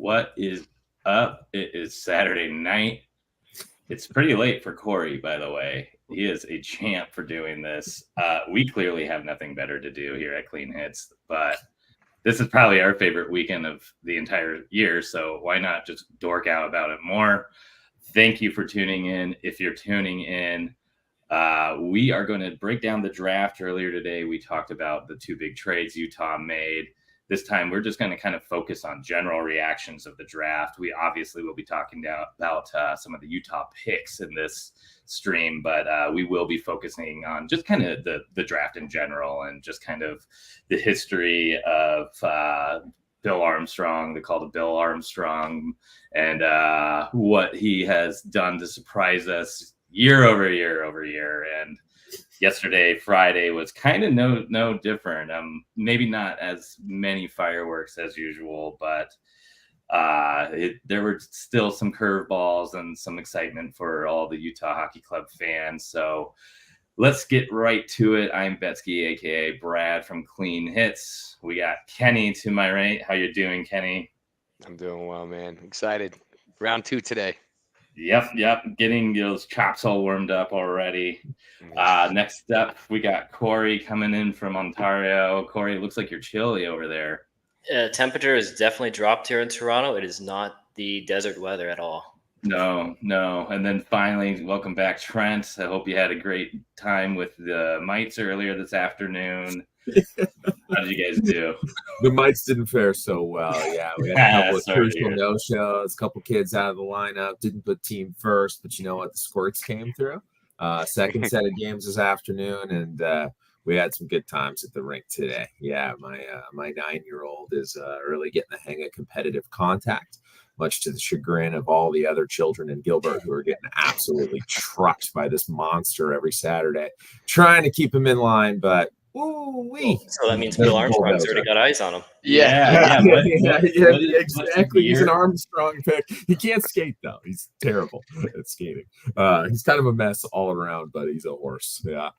What is up? It is Saturday night. It's pretty late for Corey, by the way. He is a champ for doing this. We clearly have nothing better to do here at Clean Hits, but this is probably our favorite weekend of the entire year, so why not just dork out about it more? Thank you for tuning in. If you're tuning in, we are going to break down the draft. Earlier today, we talked about the two big trades Utah made. This time, we're just going to kind of focus on general reactions of the draft. We obviously will be talking about some of the Utah picks in this stream, but we will be focusing on just kind of the draft in general and just kind of the history of Bill Armstrong, the call to Bill Armstrong, and what he has done to surprise us year over year. And yesterday, Friday, was kind of no different. Maybe not as many fireworks as usual, but there were still some curveballs and some excitement for all the Utah Hockey Club fans. So let's get right to it. I'm Betsky, aka Brad from Clean Hits. We got Kenny to my right. How you doing, Kenny? I'm doing well, man. Excited. Round 2 today. Yep. Getting those chops all warmed up already. Next up, we got Corey coming in from Ontario. Corey, it looks like you're chilly over there. Temperature has definitely dropped here in Toronto. It is not the desert weather at all. No. And then finally, welcome back, Trent. I hope you had a great time with the mites earlier this afternoon. How did you guys do? The mites didn't fare so well. Yeah, we had a couple of crucial no-shows, a couple kids out of the lineup, didn't put team first, but you know what? The squirts came through. Second set of games this afternoon, and we had some good times at the rink today. Yeah, my 9-year-old is really getting the hang of competitive contact, much to the chagrin of all the other children in Gilbert who are getting absolutely trucked by this monster every Saturday, trying to keep him in line, but ooh-wee. So that means Bill Armstrong's already got eyes on him. Yeah, exactly. He's an Armstrong pick. He can't skate, though. He's terrible at skating. He's kind of a mess all around, but he's a horse. Yeah.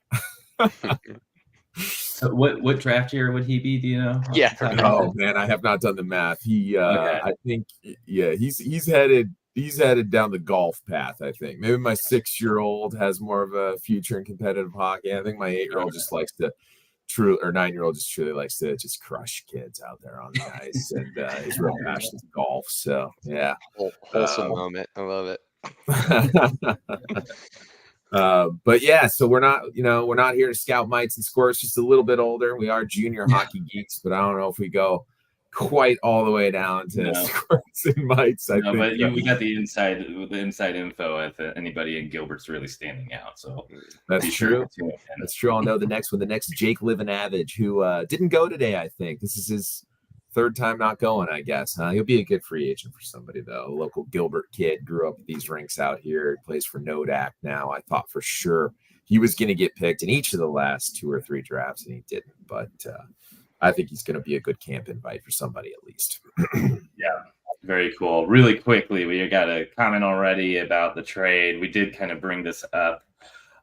So what draft year would he be? Do you know? Yeah. Oh man, I have not done the math. He, okay. I think, he's headed down the golf path. I think maybe my 6-year-old has more of a future in competitive hockey. I think my 8-year-old just likes to. 9-year-old just truly likes to just crush kids out there on the ice, and is real passionate golf. So yeah, wholesome moment. I love it. But yeah, so we're not here to scout mites and scores. Just a little bit older. We are junior hockey geeks, but I don't know if we go quite all the way down to scores and mites. I think, but we got the inside info if anybody in Gilbert's really standing out. So that's true. That's true. I'll know the next one. The next Jake Livanavage, who didn't go today. I think this is his third time not going. I guess he'll be a good free agent for somebody though. A local Gilbert kid, grew up at these rinks out here. Plays for Nodak now. I thought for sure he was going to get picked in each of the last 2 or 3 drafts, and he didn't. But I think he's going to be a good camp invite for somebody at least. Yeah, very cool. Really quickly, we got a comment already about the trade. We did kind of bring this up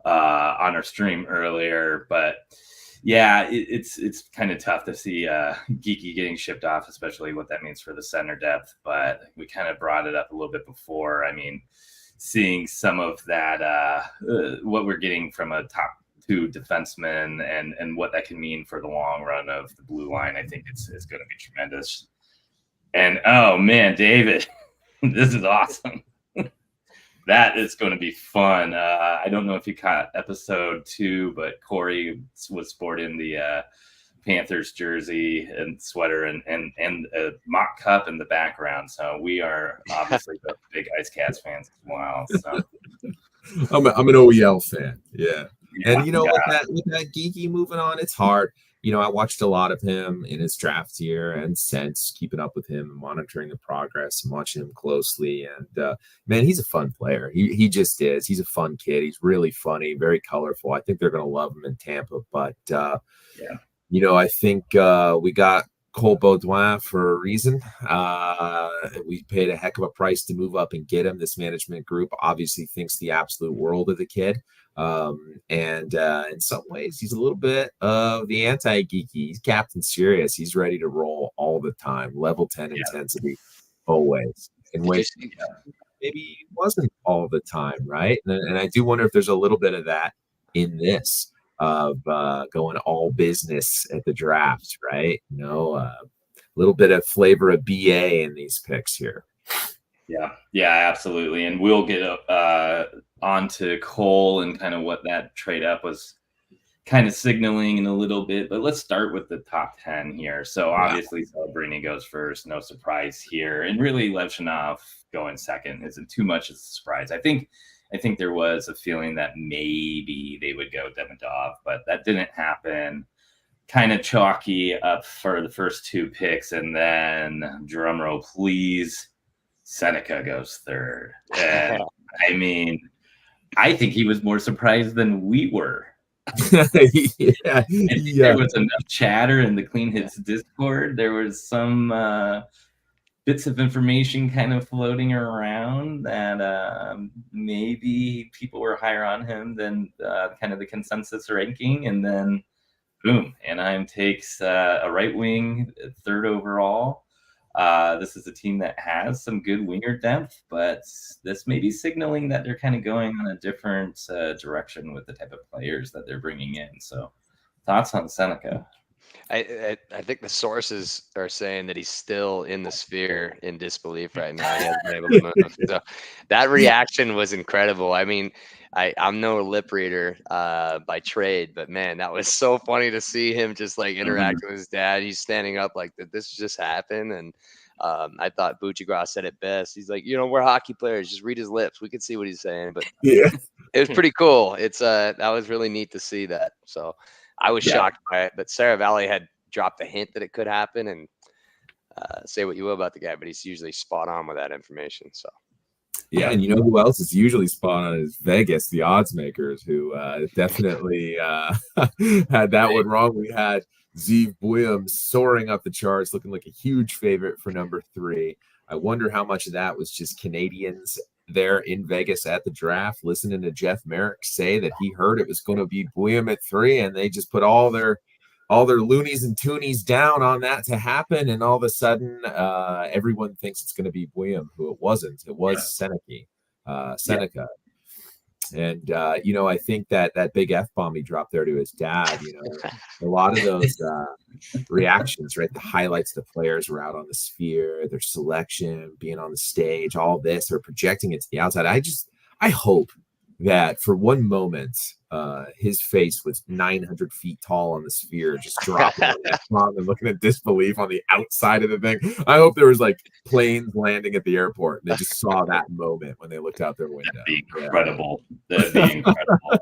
on our stream earlier, but yeah, it's kind of tough to see Geeky getting shipped off, especially what that means for the center depth. But we kind of brought it up a little bit before. I mean, seeing some of that, what we're getting from a top 2 defensemen and what that can mean for the long run of the blue line, I think it's going to be tremendous. And oh man, David, this is awesome. That is going to be fun. I don't know if you caught episode 2, but Corey was sporting the Panthers jersey and sweater and a mock cup in the background. So we are obviously big Ice Cats fans as well. So I'm an OEL fan. Yeah. And with that Geeky moving on, it's hard. I watched a lot of him in his draft year and since, keeping up with him and monitoring the progress and watching him closely. And man, he's a fun player. He just is. He's a fun kid. He's really funny, very colorful. I think they're going to love him in Tampa. But I think we got Cole Baudouin for a reason. We paid a heck of a price to move up and get him. This management group obviously thinks the absolute world of the kid. And in some ways, he's a little bit of the anti-geeky. He's Captain Serious. He's ready to roll all the time. Level 10 intensity. always, in Did you which see? maybe wasn't all the time, right? And I do wonder if there's a little bit of that in this of going all business at the draft, right? A little bit of flavor of BA in these picks here. Yeah, absolutely. And we'll get on to Cole and kind of what that trade up was kind of signaling in a little bit. But let's start with the top 10 here. So obviously Celebrini goes first, no surprise here. And really Levchinov going second isn't too much of a surprise. I think there was a feeling that maybe they would go Demidov, but that didn't happen. Kind of chalky up for the first two picks. And then drumroll, please. Seneca goes third. And I mean, I think he was more surprised than we were. There was enough chatter in the Clean Hits Discord. There was some bits of information kind of floating around that maybe people were higher on him than kind of the consensus ranking. And then, boom, Anaheim takes a right wing, third overall. This is a team that has some good winger depth, but this may be signaling that they're kind of going on a different direction with the type of players that they're bringing in. So, thoughts on Seneca? I think the sources are saying that he's still in the sphere in disbelief right now. He hasn't been able to move. So that reaction was incredible. I mean, I'm no lip reader by trade, but man, that was so funny to see him just like interact with his dad. He's standing up like, did this just happen? And I thought Buccigross said it best. He's like, we're hockey players. Just read his lips. We could see what he's saying. But it was pretty cool. That was really neat to see that. So I was shocked by it. But Sarah Valley had dropped a hint that it could happen. And say what you will about the guy, but he's usually spot on with that information. So. Yeah, and you know who else is usually spot on is Vegas, the odds makers, who definitely had that one wrong. We had Zeev Buium soaring up the charts, looking like a huge favorite for number 3. I wonder how much of that was just Canadians there in Vegas at the draft, listening to Jeff Merrick say that he heard it was going to be Buium at 3, and they just put all their loonies and toonies down on that to happen, and all of a sudden everyone thinks it's going to be Buium, who it wasn't. It was Seneca. And I think that big F-bomb he dropped there to his dad, a lot of those reactions, right? The highlights, the players were out on the sphere, their selection, being on the stage, all this, they're projecting it to the outside. I hope that for one moment his face was 900 feet tall on the sphere, just dropping on that bomb and looking at disbelief on the outside of the thing. I hope there was like planes landing at the airport and they just saw that moment when they looked out their window. That'd be incredible. That'd be incredible.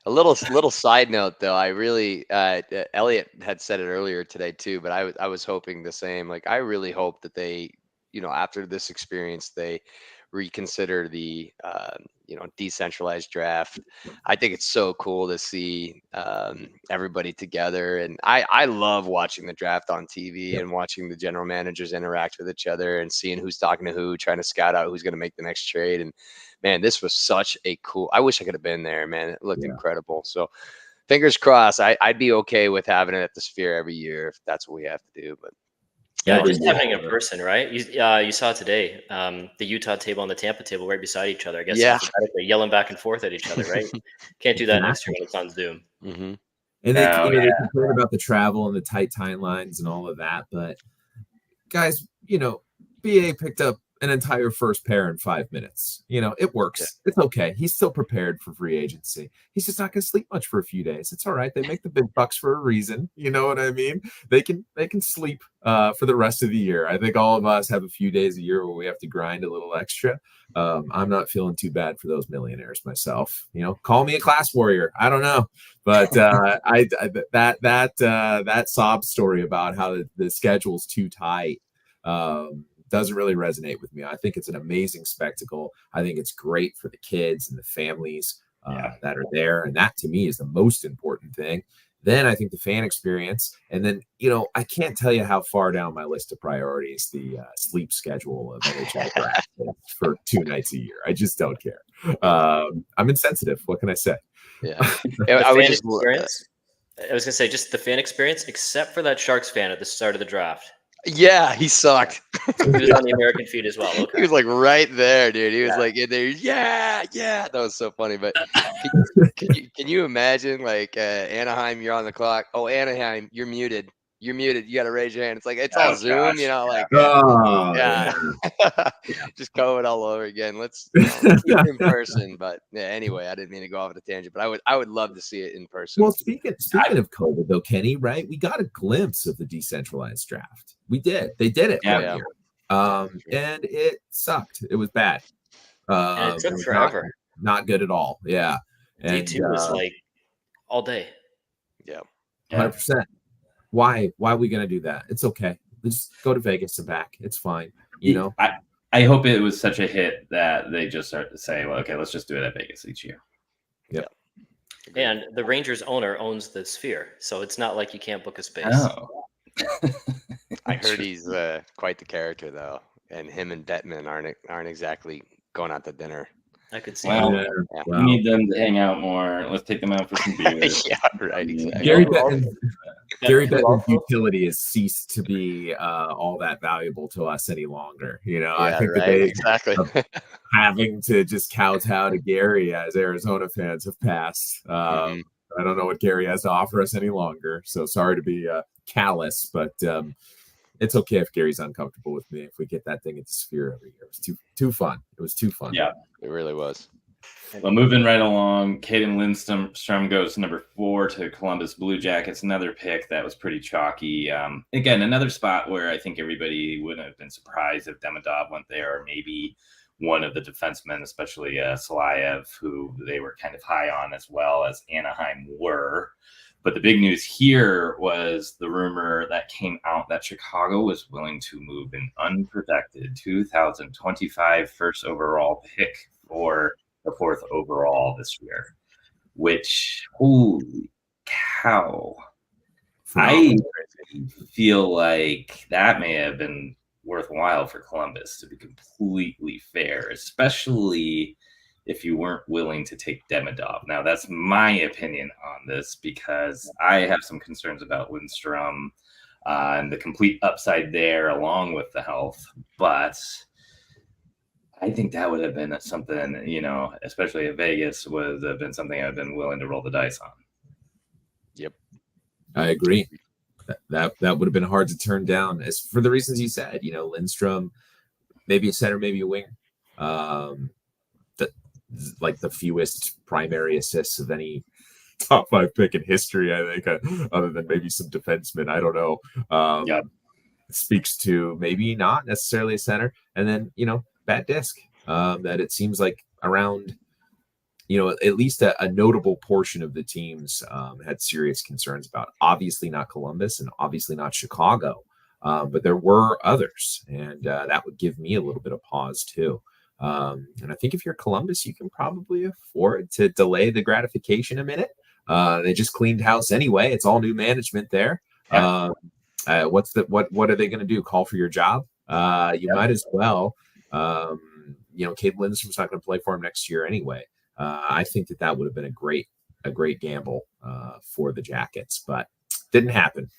A little side note though, I really Elliot had said it earlier today too, but I was hoping the same. Like I really hope that they, after this experience, they reconsider the decentralized draft. I think it's so cool to see everybody together, and I love watching the draft on TV and watching the general managers interact with each other and seeing who's talking to who, trying to scout out who's going to make the next trade. And man, this was such a cool. I wish I could have been there, man. It looked incredible. So fingers crossed. I'd be okay with having it at the Sphere every year if that's what we have to do. But yeah, just having it in person, right? You saw today the Utah table and the Tampa table right beside each other. I guess yelling back and forth at each other, right? Can't do that next year when it's on Zoom. Mm-hmm. And they complain about the travel and the tight timelines and all of that, but guys, BA picked up an entire first pair in 5 minutes. It works. Yeah. It's okay. He's still prepared for free agency. He's just not going to sleep much for a few days. It's all right. They make the big bucks for a reason. You know what I mean? They can sleep for the rest of the year. I think all of us have a few days a year where we have to grind a little extra. I'm not feeling too bad for those millionaires myself. Call me a class warrior. I don't know, but that sob story about how the schedule's too tight doesn't really resonate with me. I think it's an amazing spectacle. I think it's great for the kids and the families that are there. And that to me is the most important thing. Then I think the fan experience. And then, I can't tell you how far down my list of priorities the sleep schedule of NHL draft for 2 nights a year. I just don't care. I'm insensitive. What can I say? Yeah. I was going to say just the fan experience, except for that Sharks fan at the start of the draft. Yeah, he sucked. He was on the American feed as well. Okay. He was like right there, dude. He was like in there. Yeah. That was so funny. But can you imagine like Anaheim? You're on the clock. Oh, Anaheim, you're muted. You're muted. You got to raise your hand. It's like it's all Zoom, like yeah. just COVID all over again. Let's keep it in person. But yeah, anyway, I didn't mean to go off on a tangent, but I would love to see it in person. Well, speaking of COVID though, Kenny, right? We got a glimpse of the decentralized draft. We did. They did it one year. And it sucked. It was bad. And it took forever. Not good at all. Yeah. And Day 2 was like all day. Yeah. 100%. Why are we gonna do that? It's okay. Just go to Vegas and back. It's fine. You know. I hope it was such a hit that they just start to say, well, okay, let's just do it at Vegas each year. Yep. And the Rangers owner owns the Sphere, so it's not like you can't book a space. Oh. I heard he's quite the character though, and him and Bettman aren't exactly going out to dinner. I could see. Well, we need them to hang out more. Let's take them out for some beers. Yeah, right. Exactly. Gary Bettman's utility has ceased to be all that valuable to us any longer. I think the days of having to just kowtow to Gary as Arizona fans have passed. I don't know what Gary has to offer us any longer. So sorry to be callous, but it's okay if Gary's uncomfortable with me. If we get that thing at the Sphere every year, it was too fun. It was too fun. Yeah, it really was. Well, moving right along, Caden Lindstrom goes to number 4 to Columbus Blue Jackets. Another pick that was pretty chalky. Again, another spot where I think everybody wouldn't have been surprised if Demidov went there, or maybe one of the defensemen, especially Salayev, who they were kind of high on as well as Anaheim were. But the big news here was the rumor that came out that Chicago was willing to move an unprotected 2025 first overall pick for the 4th overall this year, which, holy cow, I feel like that may have been worthwhile for Columbus, to be completely fair, especially if you weren't willing to take Demidov. Now, that's my opinion on this, because I have some concerns about Lindstrom and the complete upside there, along with the health. But I think that would have been something, especially at Vegas, would have been something I've been willing to roll the dice on. Yep. I agree. That would have been hard to turn down, as for the reasons you said. Lindstrom, maybe a center, maybe a winger. Like the fewest primary assists of any top 5 pick in history, I think, other than maybe some defensemen. I don't know. Speaks to maybe not necessarily a center. And then, bad disc, that it seems like around, at least a notable portion of the teams had serious concerns about. Obviously not Columbus and obviously not Chicago, but there were others. And that would give me a little bit of pause too. And I think if you're Columbus, you can probably afford to delay the gratification a minute. They just cleaned house anyway. It's all new management there. Yeah. What are they going to do? Call for your job? You might as well. Cade Lindstrom's not going to play for him next year anyway. I think that would have been a great gamble for the Jackets, but didn't happen.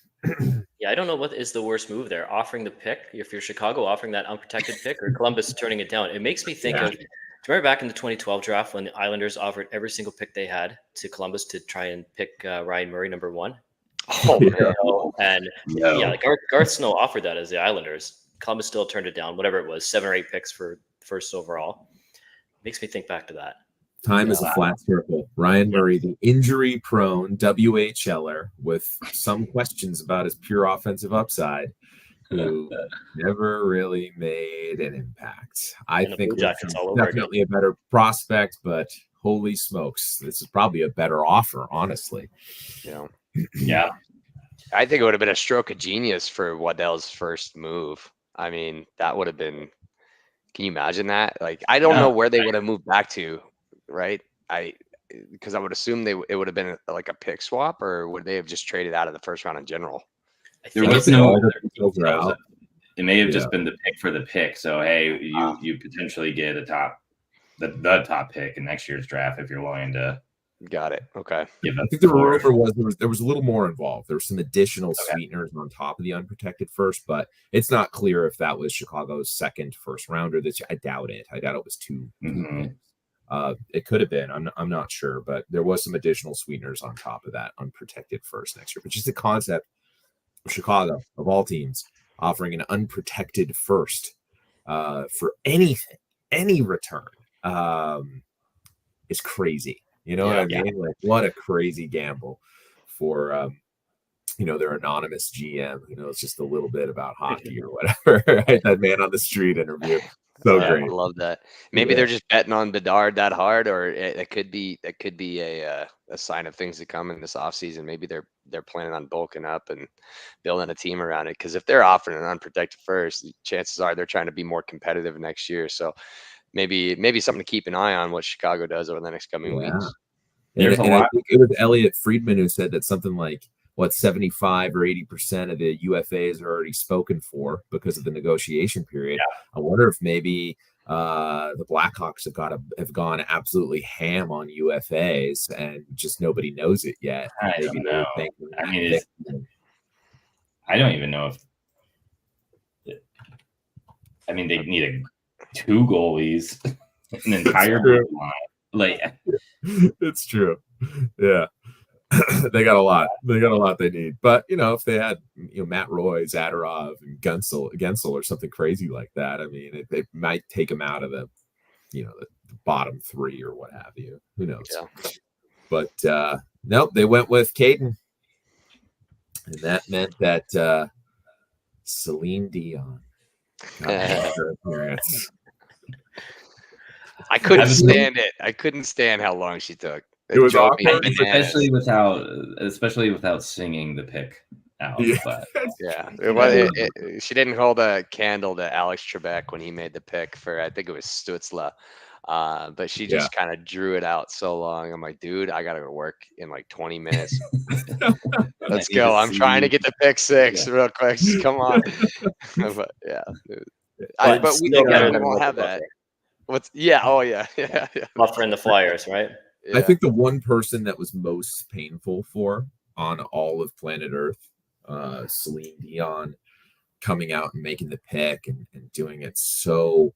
Yeah, I don't know what is the worst move there. Offering the pick, if you're Chicago, offering that unprotected pick, or Columbus turning it down. It makes me think of, do you remember back in the 2012 draft when the Islanders offered every single pick they had to Columbus to try and pick Ryan Murray number 1? Oh, man. And Garth Snow offered that as the Islanders. Columbus still turned it down, whatever it was, 7 or 8 picks for first overall. Makes me think back to that. Time is a flat circle. Ryan Murray, the injury-prone WHLer with some questions about his pure offensive upside, who never really made an impact. I think definitely a better prospect, but holy smokes, this is probably a better offer, honestly. Yeah. I think it would have been a stroke of genius for Waddell's first move. I mean, that would have been. Can you imagine that? Like, I don't know where they would have moved back to. Right, because I would assume it would have been like a pick swap, or would they have just traded out of the first round in general? There was no other details. It may have just been the pick for the pick. So hey, you potentially get the top pick in next year's draft if you're willing to Got it. Okay. Give I up think the 4. rumor was there was a little more involved. There were some additional sweeteners on top of the unprotected first, but it's not clear if that was Chicago's second first rounder. I doubt it. I doubt it was two picks. It could have been. I'm not sure, but there was some additional sweeteners on top of that unprotected first next year. But just the concept of Chicago, of all teams, offering an unprotected first for anything, any return, is crazy. You know what I mean? Like, what a crazy gamble for their anonymous GM who knows just a little bit about hockey or whatever. Right? That man on the street interview. So great. I love that. Maybe they're just betting on Bedard that hard, or it could be a sign of things to come in this offseason. Maybe they're planning on bulking up and building a team around it. Because if they're offering an unprotected first, chances are they're trying to be more competitive next year. So maybe something to keep an eye on what Chicago does over the next coming weeks. There's a And lot. I think it was Elliot Friedman who said that something like 75 or 80% of the UFAs are already spoken for because of the negotiation period. I wonder if maybe the Blackhawks have gone absolutely ham on UFAs and just nobody knows it yet. I Maybe don't know. I mean, I don't even know if. I mean, they need 2 goalies, an entire blue line. Like, it's true. Yeah. They got a lot. They got a lot they need. But if they had Matt Roy, Zadorov, and Gensel or something crazy like that, I mean, they might take them out of the bottom 3 or what have you. Who knows? Yeah. But nope, they went with Caden, and that meant that Celine Dion got her appearance. I couldn't stand it. I couldn't stand how long she took. It was awkward, especially without singing the pick out. Yeah, she didn't hold a candle to Alex Trebek when he made the pick for, I think it was Stutzla. But she just kind of drew it out so long. I'm like, dude, I gotta go to work in like 20 minutes. Let's go. I'm trying to get to pick 6 real quick. Just come on. But but we won't have that. Buffer in the Flyers, right? I think the one person that was most painful for on all of planet Earth, Celine Dion, coming out and making the pick and doing it so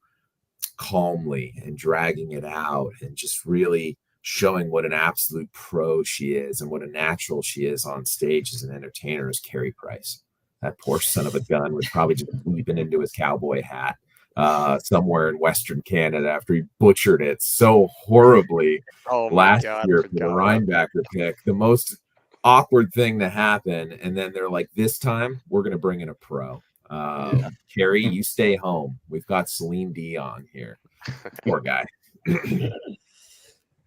calmly and dragging it out and just really showing what an absolute pro she is and what a natural she is on stage as an entertainer is Carey Price. That poor son of a gun was probably just weeping into his cowboy hat somewhere in Western Canada after he butchered it so horribly last year for the Rhinebacker pick. The most awkward thing to happen. And then they're like, this time we're going to bring in a pro. Carey, you stay home. We've got Celine Dion here. Poor guy.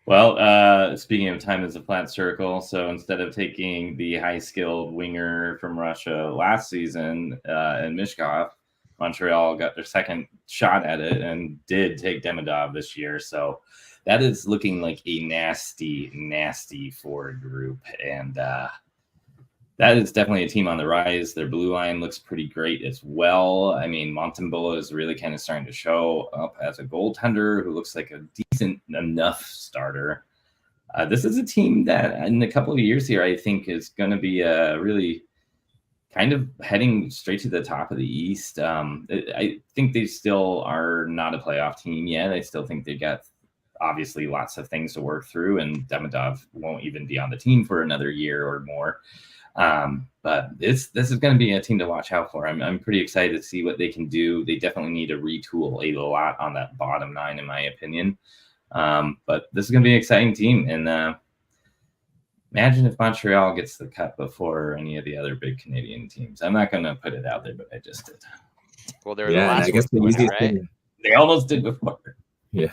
Well, speaking of time as a flat circle, so instead of taking the high-skilled winger from Russia last season in Mishkov, Montreal got their second shot at it and did take Demidov this year. So that is looking like a nasty, nasty forward group. And that is definitely a team on the rise. Their blue line looks pretty great as well. I mean, Montembeau is really kind of starting to show up as a goaltender who looks like a decent enough starter. This is a team that in a couple of years here, I think is going to be really kind of heading straight to the top of the East. I think they still are not a playoff team yet. I still think they've got obviously lots of things to work through, and Demidov won't even be on the team for another year or more. But this is going to be a team to watch out for. I'm pretty excited to see what they can do. They definitely need to retool a lot on that bottom 9, in my opinion. But this is going to be an exciting team. And imagine if Montreal gets the cut before any of the other big Canadian teams. I'm not going to put it out there, but I just did. Well, they're the last I guess the easiest thing. They almost did before. Yeah.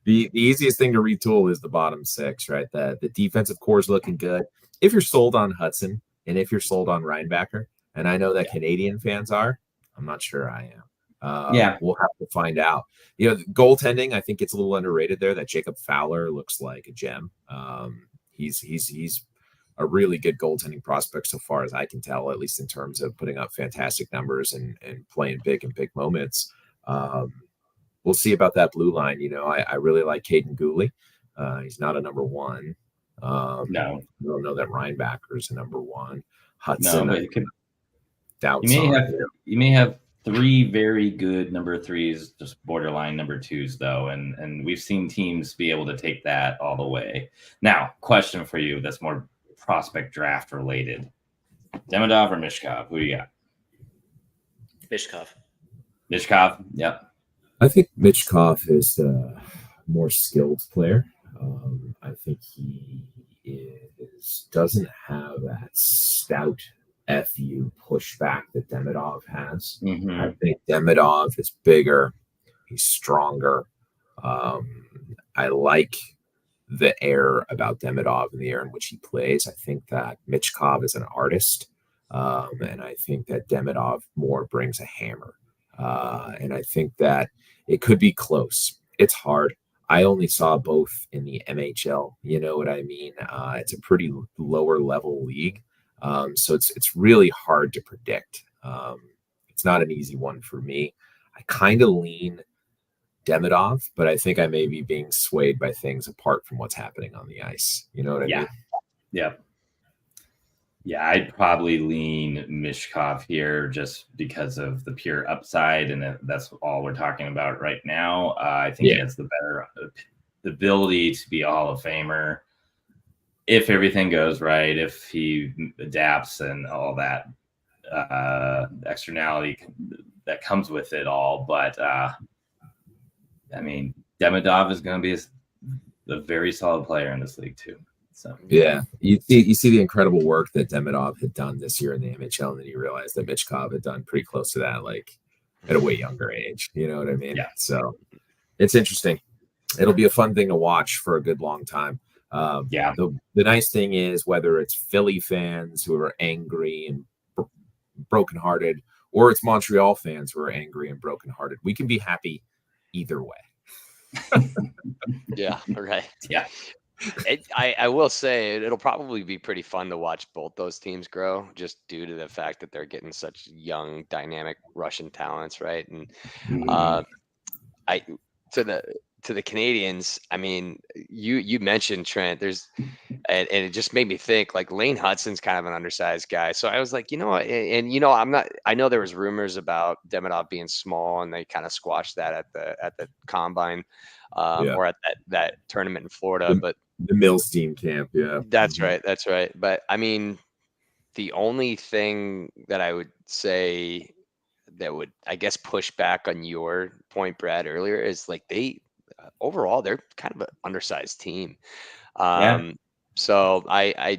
The easiest thing to retool is the bottom 6, right? The defensive core is looking good. If you're sold on Hudson and if you're sold on Rhinebacker, and I know that Canadian fans are, I'm not sure I am. We'll have to find out. Goaltending, I think it's a little underrated there. That Jacob Fowler looks like a gem. He's a really good goaltending prospect so far as I can tell, at least in terms of putting up fantastic numbers and playing big in big moments. We'll see about that blue line. I really like Caden Gooley. He's not a number 1. No, I don't know that Reinbacker's a number one. no, Hudson, but it could. doubts You may on. have you may have three very good number threes, just borderline number twos, though, and we've seen teams be able to take that all the way. Now, question for you that's more prospect draft related: Demidov or Mishkov? Who you got? Mishkov. Mishkov. Yep. I think Michkov is a more skilled player. I think he doesn't have that stout FU pushback that Demidov has. Mm-hmm. I think Demidov is bigger, he's stronger. I like the air about Demidov and the air in which he plays. I think that Michkov is an artist, and I think that Demidov more brings a hammer. And I think that it could be close. It's hard. I only saw both in the MHL. You know what I mean? It's a pretty lower level league, so it's really hard to predict. It's not an easy one for me. I kind of lean Demidov, but I think I may be being swayed by things apart from what's happening on the ice. You know what I mean? Yeah. Yeah, I'd probably lean Mishkov here just because of the pure upside, and that's all we're talking about right now. I think he has the better ability to be a Hall of Famer if everything goes right, if he adapts and all that externality that comes with it all. But I mean, Demidov is going to be a very solid player in this league too. So yeah, you see the incredible work that Demidov had done this year in the MHL, and then you realize that Michkov had done pretty close to that, like at a way younger age. You know what I mean? Yeah. So it's interesting. It'll be a fun thing to watch for a good long time. The nice thing is whether it's Philly fans who are angry and brokenhearted, or it's Montreal fans who are angry and brokenhearted, we can be happy either way. Yeah. Right. Yeah. I will say it'll probably be pretty fun to watch both those teams grow, just due to the fact that they're getting such young, dynamic Russian talents, right? And I to the Canadians, I mean, you mentioned Trent. And it just made me think, like, Lane Hudson's kind of an undersized guy. So I was like, you know what? And I know there was rumors about Demidov being small, and they kind of squashed that at the combine, or at that tournament in Florida. But the Milstein camp, yeah. That's right. That's right. But I mean, the only thing that I would say that would, I guess, push back on your point, Brad, earlier is like overall, they're kind of an undersized team. So I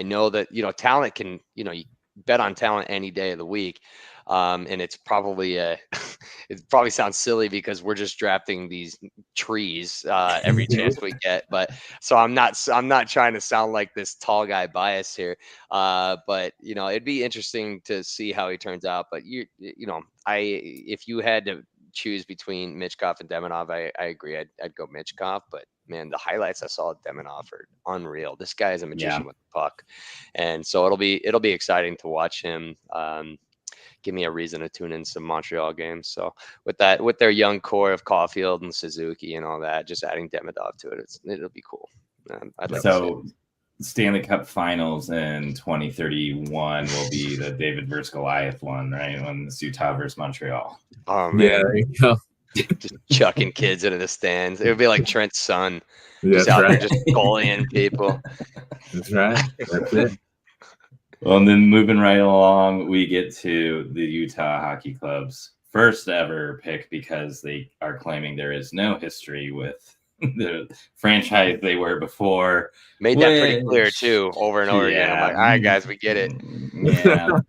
know that, talent can, you bet on talent any day of the week. And it's probably it probably sounds silly because we're just drafting these trees every chance we get. But so I'm not trying to sound like this tall guy bias here. But it'd be interesting to see how he turns out. But if you had to choose between Michkov and Demidov, I agree. I'd go Michkov, but man, the highlights I saw of Demidov are unreal. This guy is a magician with the puck, and so it'll be exciting to watch him. Give me a reason to tune in some Montreal games. So with their young core of Caulfield and Suzuki and all that, just adding Demidov to it, it'll be cool. I'd like to see it. Stanley Cup Finals in 2031 will be the David versus Goliath one, right? When it's Utah versus Montreal. Oh man, there you go. Just chucking kids into the stands. It would be like Trent's son, That's just out right. there just bullying people. That's right. That's it. Well, and then moving right along, we get to the Utah Hockey Club's first ever pick, because they are claiming there is no history with the franchise they were before. Made that pretty clear too, over and over again. I'm like, all right, guys, we get it. Yeah.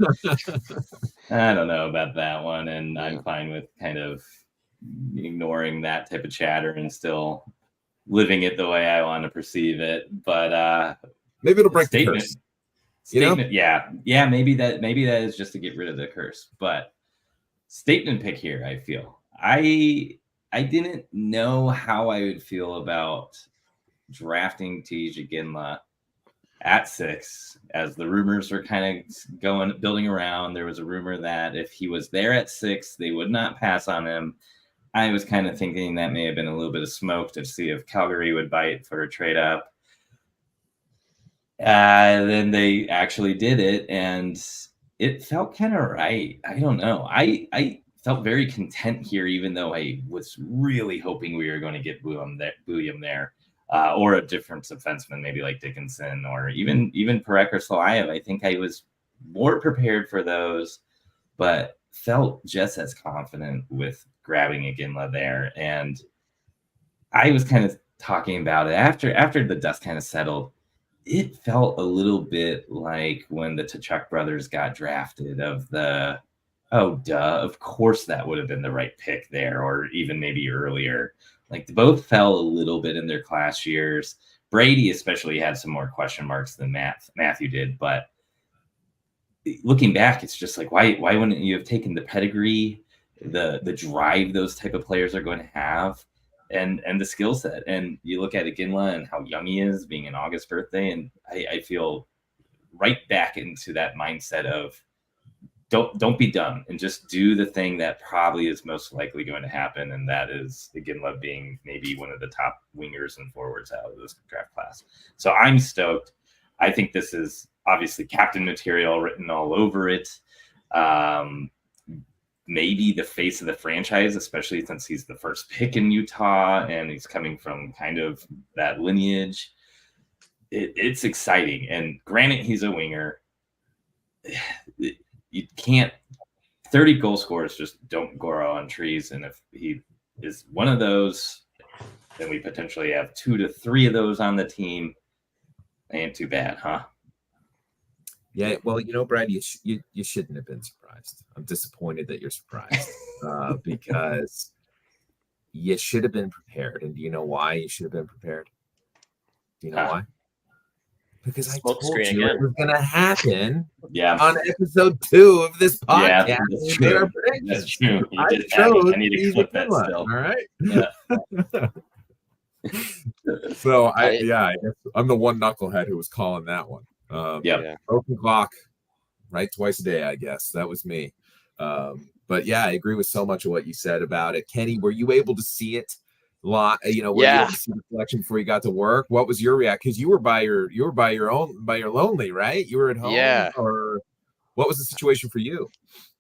I don't know about that one, and I'm fine with kind of ignoring that type of chatter and still living it the way I want to perceive it. But maybe it'll break the curse. Statement, yeah, maybe that is just to get rid of the curse. But statement pick here, I feel. I didn't know how I would feel about drafting TJ Ginla at 6, as the rumors were kind of building around. There was a rumor that if he was there at 6, they would not pass on him. I was kind of thinking that may have been a little bit of smoke to see if Calgary would bite for a trade up. Then they actually did it, and it felt kind of right. I don't know. I felt very content here, even though I was really hoping we were going to get William there, or a different defenseman, maybe like Dickinson, or even Perek or Solayev. I think I was more prepared for those, but felt just as confident with grabbing Iginla there. And I was kind of talking about it after the dust kind of settled. It felt a little bit like when the Tkachuk brothers got drafted oh, duh, of course that would have been the right pick there, or even maybe earlier. Like, both fell a little bit in their class years. Brady especially had some more question marks than Matthew did, but looking back, it's just like, why wouldn't you have taken the pedigree, the drive those type of players are going to have, and the skill set? And you look at Iginla and how young he is, being an August birthday, and I feel right back into that mindset of don't be dumb and just do the thing that probably is most likely going to happen, and that is Iginla being maybe one of the top wingers and forwards out of this draft class. So I'm stoked. I think this is obviously captain material written all over it. Maybe the face of the franchise, especially since he's the first pick in Utah and he's coming from kind of that lineage. It's exciting. And granted, he's a winger. You can't 30 goal scorers just don't grow on trees. And if he is one of those, then we potentially have 2 to 3 of those on the team. Ain't too bad, huh? Yeah, well, Brad, you shouldn't have been surprised. I'm disappointed that you're surprised because you should have been prepared. And do you know why you should have been prepared? Do you know why? Because I told you it was going to happen on episode 2 of this podcast. Yeah, that's true. That's true. I need to clip that still. All right. Yeah. So I guess I'm the one knucklehead who was calling that one. Broken clock, right? Twice a day, I guess. That was me. But yeah, I agree with so much of what you said about it. Kenny, were you able to see it? Were you able to see the selection before you got to work? What was your reaction? Because you were by your lonely, right? You were at home, or what was the situation for you?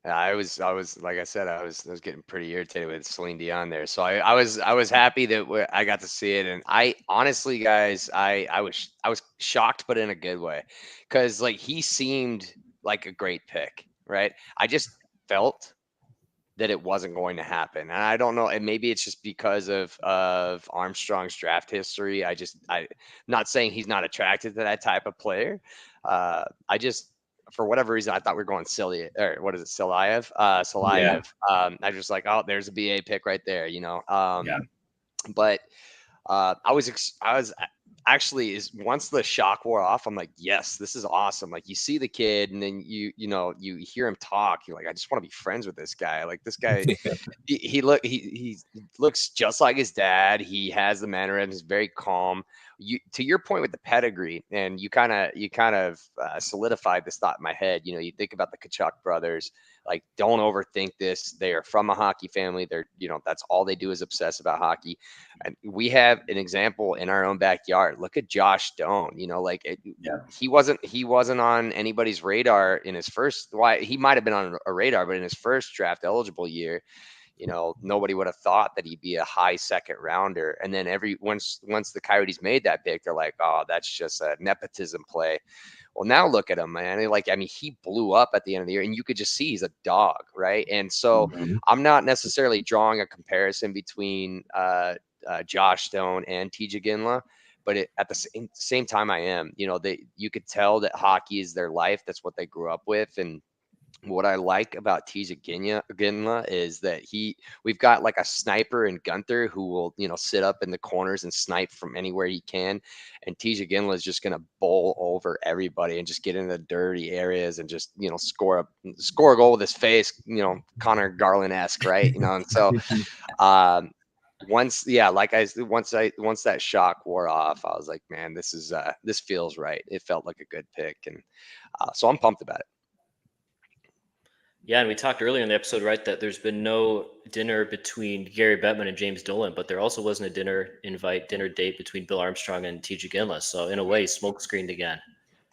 I was like I said, I was getting pretty irritated with Celine Dion there. So I was happy that I got to see it, and I honestly, guys, I was shocked, but in a good way, because like he seemed like a great pick, right? I just felt that it wasn't going to happen, and I don't know, and maybe it's just because of Armstrong's draft history. I'm not saying he's not attracted to that type of player. I just, for whatever reason, I thought we were going Solayev. Solayev. I was just like, oh, there's a BA pick right there, But I was actually, once the shock wore off, I'm like, yes, this is awesome. Like, you see the kid, and then you hear him talk. You're like, I just want to be friends with this guy. Like, this guy, he looks just like his dad. He has the mannerisms, very calm. To your point with the pedigree, and you kind of solidified this thought in my head. You think about the Tkachuk brothers. Like, don't overthink this. They are from a hockey family. They're, that's all they do is obsess about hockey. And we have an example in our own backyard. Look at Josh Doan. He wasn't on anybody's radar in his first. Why, he might have been on a radar, but in his first draft eligible year, nobody would have thought that he'd be a high second rounder. And then once the Coyotes made that pick, they're like, oh, that's just a nepotism play. Well, now look at him, man. He blew up at the end of the year, and you could just see he's a dog, right? And so I'm not necessarily drawing a comparison between Josh Stone and TJ Ginla, but at the same time, I am. You could tell that hockey is their life. That's what they grew up with, and what I like about TJ Ginla is that we've got like a sniper in Gunther who will, sit up in the corners and snipe from anywhere he can. And TJ Ginla is just going to bowl over everybody and just get into the dirty areas and just, score a goal with his face, Connor Garland-esque, right? And so, once that shock wore off, I was like, man, this feels right. It felt like a good pick. And so I'm pumped about it. Yeah, and we talked earlier in the episode, right, that there's been no dinner between Gary Bettman and James Dolan, but there also wasn't a dinner date between Bill Armstrong and TJ Ginla. So in a way, smoke screened again.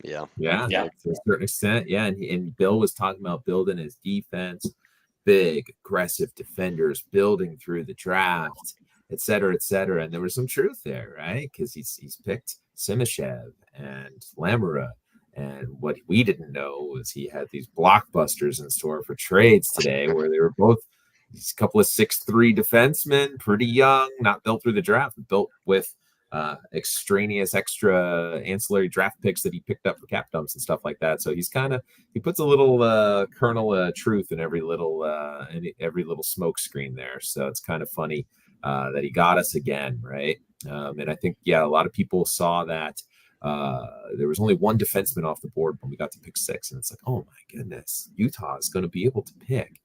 Yeah. Yeah, Yeah. to a certain extent. Yeah, and Bill was talking about building his defense, big, aggressive defenders, building through the draft, et cetera, et cetera. And there was some truth there, right? Because he's picked Simashev and Lamura. And what we didn't know was he had these blockbusters in store for trades today, where they were both these couple of 6'3" defensemen, pretty young, not built through the draft, but built with extraneous extra ancillary draft picks that he picked up for cap dumps and stuff like that. So he puts a little kernel of truth in every little smoke screen there. So it's kind of funny that he got us again, right? And I think a lot of people saw that there was only one defenseman off the board when we got to pick 6, and it's like, oh my goodness, Utah is going to be able to pick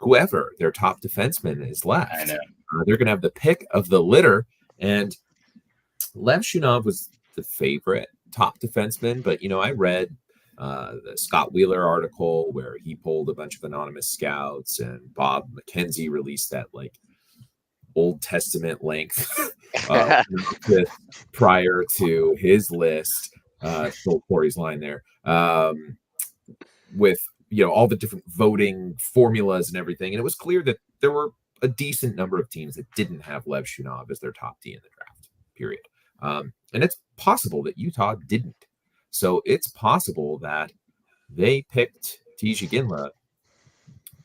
whoever their top defenseman is left. I know. They're going to have the pick of the litter, and Lev Shunov was the favorite top defenseman, but I read the Scott Wheeler article where he pulled a bunch of anonymous scouts, and Bob McKenzie released that Old Testament length prior to his list. Stole Corey's line there, with all the different voting formulas and everything, and it was clear that there were a decent number of teams that didn't have Lev Shunov as their top D in the draft. Period. And it's possible that Utah didn't. So it's possible that they picked Tij Ginla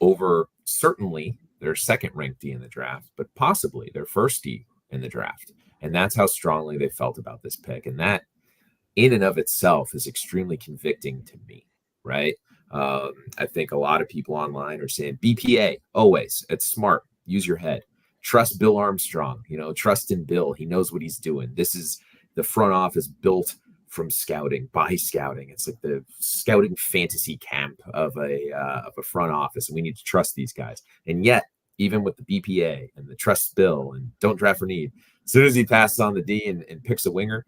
over certainly their second-ranked D in the draft, but possibly their first D in the draft. And that's how strongly they felt about this pick. And that, in and of itself, is extremely convicting to me, right? I think a lot of people online are saying BPA, always. It's smart. Use your head. Trust Bill Armstrong, trust in Bill. He knows what he's doing. This is the front office built from scouting, by scouting. It's like the scouting fantasy camp of a front office. And we need to trust these guys. And yet, even with the BPA and the trust Bill and don't draft for need, as soon as he passes on the D and picks a winger,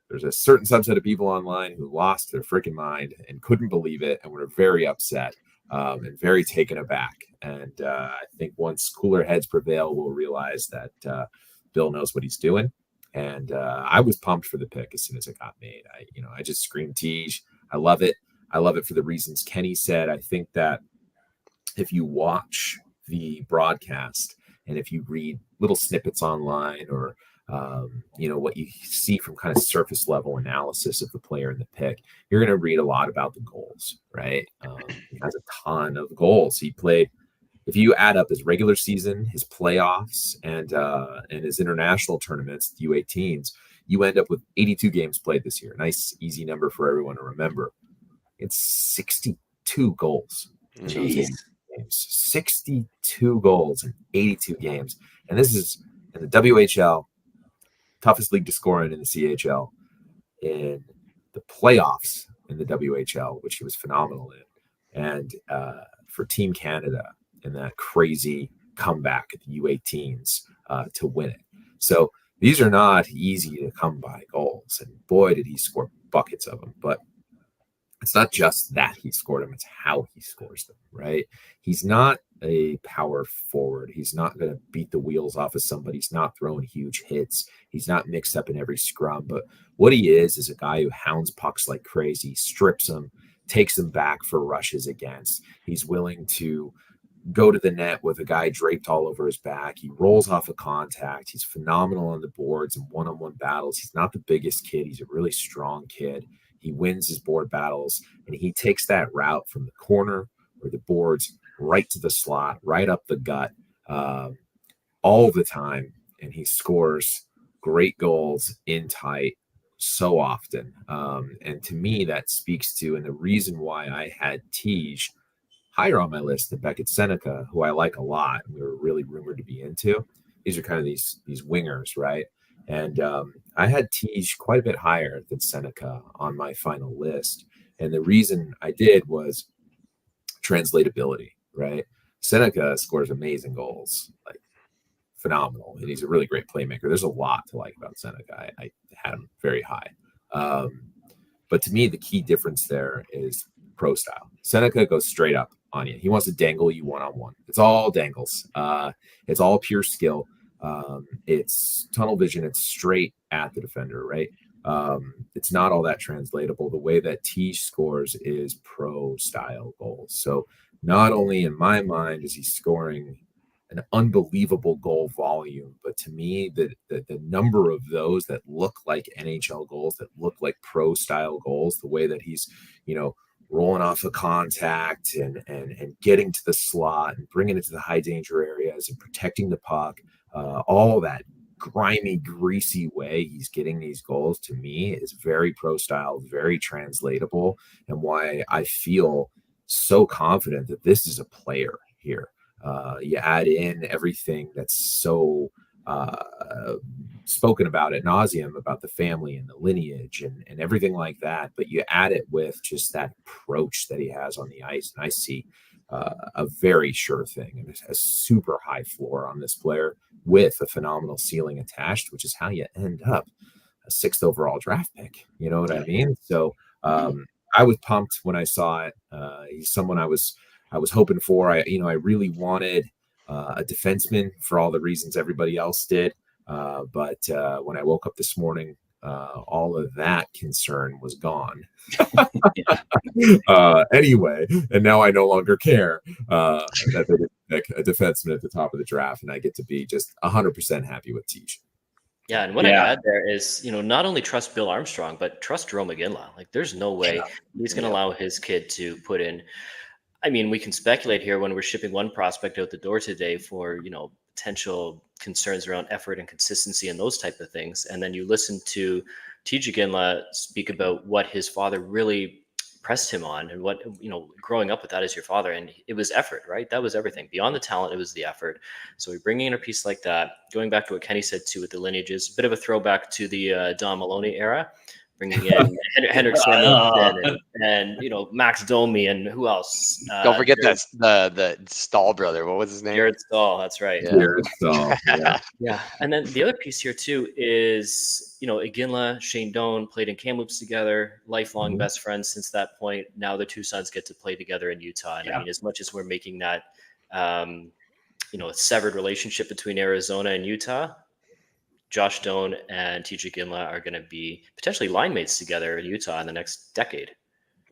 there's a certain subset of people online who lost their freaking mind and couldn't believe it and were very upset and very taken aback. And I think once cooler heads prevail, we'll realize that Bill knows what he's doing. And I was pumped for the pick as soon as it got made. I just screamed Tej. I love it. I love it for the reasons Kenny said. I think that if you watch the broadcast and if you read little snippets online or what you see from kind of surface level analysis of the player in the pick, you're going to read a lot about the goals, right? He has a ton of goals. He played, if you add up his regular season, his playoffs, and his international tournaments, the U18s, you end up with 82 games played this year. Nice, easy number for everyone to remember. It's 62 goals. Jeez. 62 goals in 82 games. And this is in the WHL, toughest league to score in the CHL, in the playoffs in the WHL, which he was phenomenal in, and for Team Canada in that crazy comeback at the U18s to win it. So these are not easy to come by goals, and boy, did he score buckets of them. But it's not just that he scored them, it's how he scores them, right? He's not a power forward. He's not going to beat the wheels off of somebody. He's not throwing huge hits. He's not mixed up in every scrum. But what he is a guy who hounds pucks like crazy, strips them, takes them back for rushes against. He's willing to go to the net with a guy draped all over his back. He rolls off a contact. He's phenomenal on the boards and one-on-one battles. He's not the biggest kid. He's a really strong kid. He wins his board battles, and he takes that route from the corner or the boards right to the slot, right up the gut, all the time. And he scores great goals in tight so often. And to me, that speaks to, and the reason why I had Tej higher on my list than Beckett Seneca, who I like a lot, and we were really rumored to be into. These are kind of these wingers, right? And I had Tej quite a bit higher than Seneca on my final list. And the reason I did was translatability, right? Seneca scores amazing goals, like phenomenal. And he's a really great playmaker. There's a lot to like about Seneca. I had him very high. But to me, the key difference there is pro style. Seneca goes straight up on you. He wants to dangle you one-on-one. It's all dangles. It's all pure skill. It's tunnel vision. It's straight at the defender, right? it's not all that translatable. The way that Tej scores is pro style goals. So not only in my mind is he scoring an unbelievable goal volume, but to me, the number of those that look like NHL goals, that look like pro style goals, the way that he's, rolling off a contact and getting to the slot and bringing it to the high danger areas and protecting the puck, all that grimy, greasy way he's getting these goals, to me, is very pro style, very translatable, and why I feel so confident that this is a player here. You add in everything that's so spoken about ad nauseum about the family and the lineage and everything like that, but you add it with just that approach that he has on the ice, and I see a very sure thing and a super high floor on this player with a phenomenal ceiling attached, which is how you end up a 6th overall draft pick. You know what I mean? So I was pumped when I saw it. He's someone I was hoping for. I really wanted a defenseman for all the reasons everybody else did. But when I woke up this morning, all of that concern was gone. Anyway, and now I no longer care that they didn't pick a defenseman at the top of the draft, and I get to be just 100% happy with Tej. Yeah, and what I add there is, not only trust Bill Armstrong, but trust Jerome McGinley. Like, there's no way he's going to allow his kid to put in. I mean, we can speculate here when we're shipping one prospect out the door today for, potential concerns around effort and consistency and those type of things. And then you listen to TJ Ginla speak about what his father really pressed him on and what, growing up with that as your father. And it was effort, right? That was everything. Beyond the talent, it was the effort. So we're bringing in a piece like that, going back to what Kenny said too with the lineages, a bit of a throwback to the Don Maloney era, bringing in Henrik Samuelsson and Max Domi and who else? Don't forget the Stahl brother. What was his name? Jared Stahl. That's right. Jared Stahl. Yeah. And then the other piece here too is, Iginla, Shane Doan played in Kamloops together, lifelong best friends since that point. Now the two sons get to play together in Utah. And I mean, as much as we're making that, a severed relationship between Arizona and Utah, Josh Doan and TJ Ginla are going to be potentially line mates together in Utah in the next decade.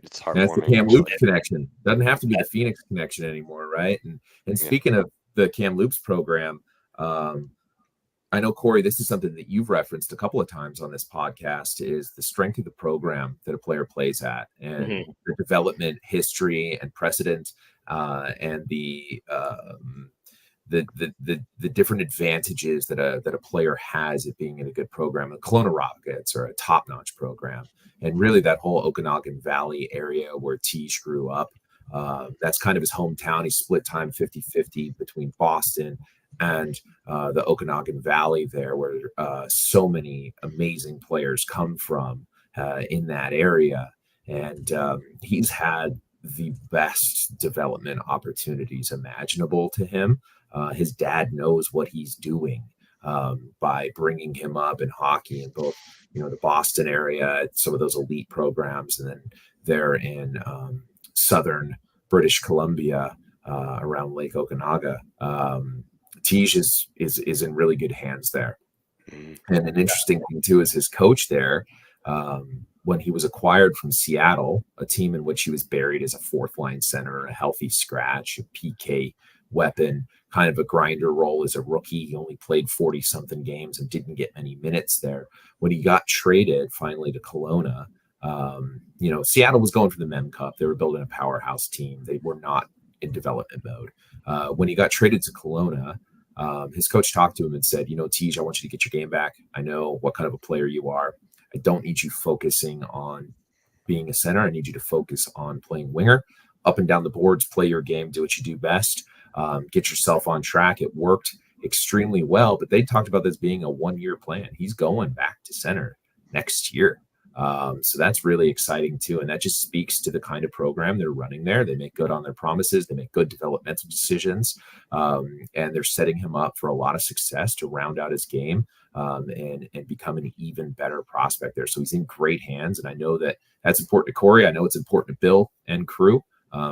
It's heartwarming. That's the Kamloops connection. Doesn't have to be the Phoenix connection anymore, right? And speaking of the Kamloops program, I know, Corey, this is something that you've referenced a couple of times on this podcast, is the strength of the program that a player plays at, and the development history and precedent, and the different advantages that a player has at being in a good program. The Kelowna Rockets are a top-notch program, and really that whole Okanagan Valley area where Tej grew up, that's kind of his hometown. He split time 50-50 between Boston and the Okanagan Valley there, where so many amazing players come from in that area. And he's had the best development opportunities imaginable to him. His dad knows what he's doing by bringing him up in hockey in both, the Boston area, some of those elite programs, and then there in southern British Columbia around Lake Okanaga. Tej is in really good hands there. And an interesting thing too is his coach there, when he was acquired from Seattle, a team in which he was buried as a fourth line center, a healthy scratch, a PK weapon, kind of a grinder role as a rookie. He only played 40 something games and didn't get many minutes there. When he got traded finally to Kelowna, Seattle was going for the Mem Cup. They were building a powerhouse team. They were not in development mode. When he got traded to Kelowna, his coach talked to him and said, Tej, I want you to get your game back. I know what kind of a player you are. I don't need you focusing on being a center. I need you to focus on playing winger, up and down the boards, play your game, do what you do best, get yourself on track. It worked extremely well, but they talked about this being a 1-year plan. He's going back to center next year. So that's really exciting too. And that just speaks to the kind of program they're running there. They make good on their promises. They make good developmental decisions. And they're setting him up for a lot of success to round out his game and become an even better prospect there. So he's in great hands. And I know that's important to Corey. I know it's important to Bill and crew.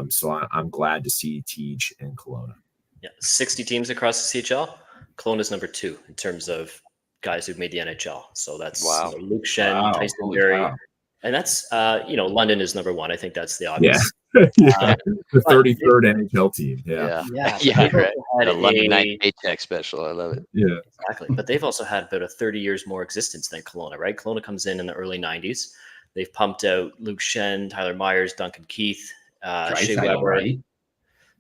So I'm glad to see Tej in Kelowna. Yeah, 60 teams across the CHL. Kelowna's number 2 in terms of guys who've made the NHL. So that's Wow. Luke Shen, Wow, Tyson holy Berry, cow. and that's London is number one. I think that's the Yeah. obvious. Yeah. The but 33rd NHL team. Yeah. Yeah, Yeah, they've right. also had The London Night a paycheck special. I love it. Yeah. exactly, but they've also had about a 30 years more existence than Kelowna, right? Kelowna comes in the early 90s. They've pumped out Luke Shen, Tyler Myers, Duncan Keith, Shea Draisaitl, Weber. right?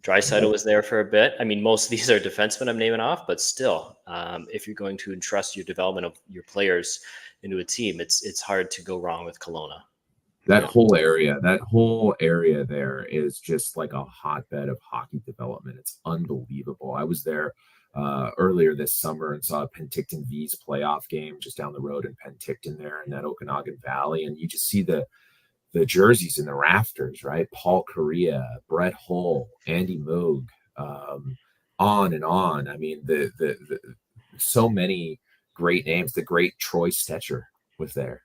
Draisaitl was there for a bit. I mean, most of these are defensemen I'm naming off, but still, if you're going to entrust your development of your players into a team, it's hard to go wrong with Kelowna. That whole area there is just like a hotbed of hockey development. It's unbelievable. I was there earlier this summer and saw a Penticton V's playoff game just down the road in Penticton there in that Okanagan Valley, and you just see the jerseys in the rafters, right? Paul Correa, Brett Hull, Andy Moog, on and on. I mean, the so many great names. The great Troy Stetcher was there.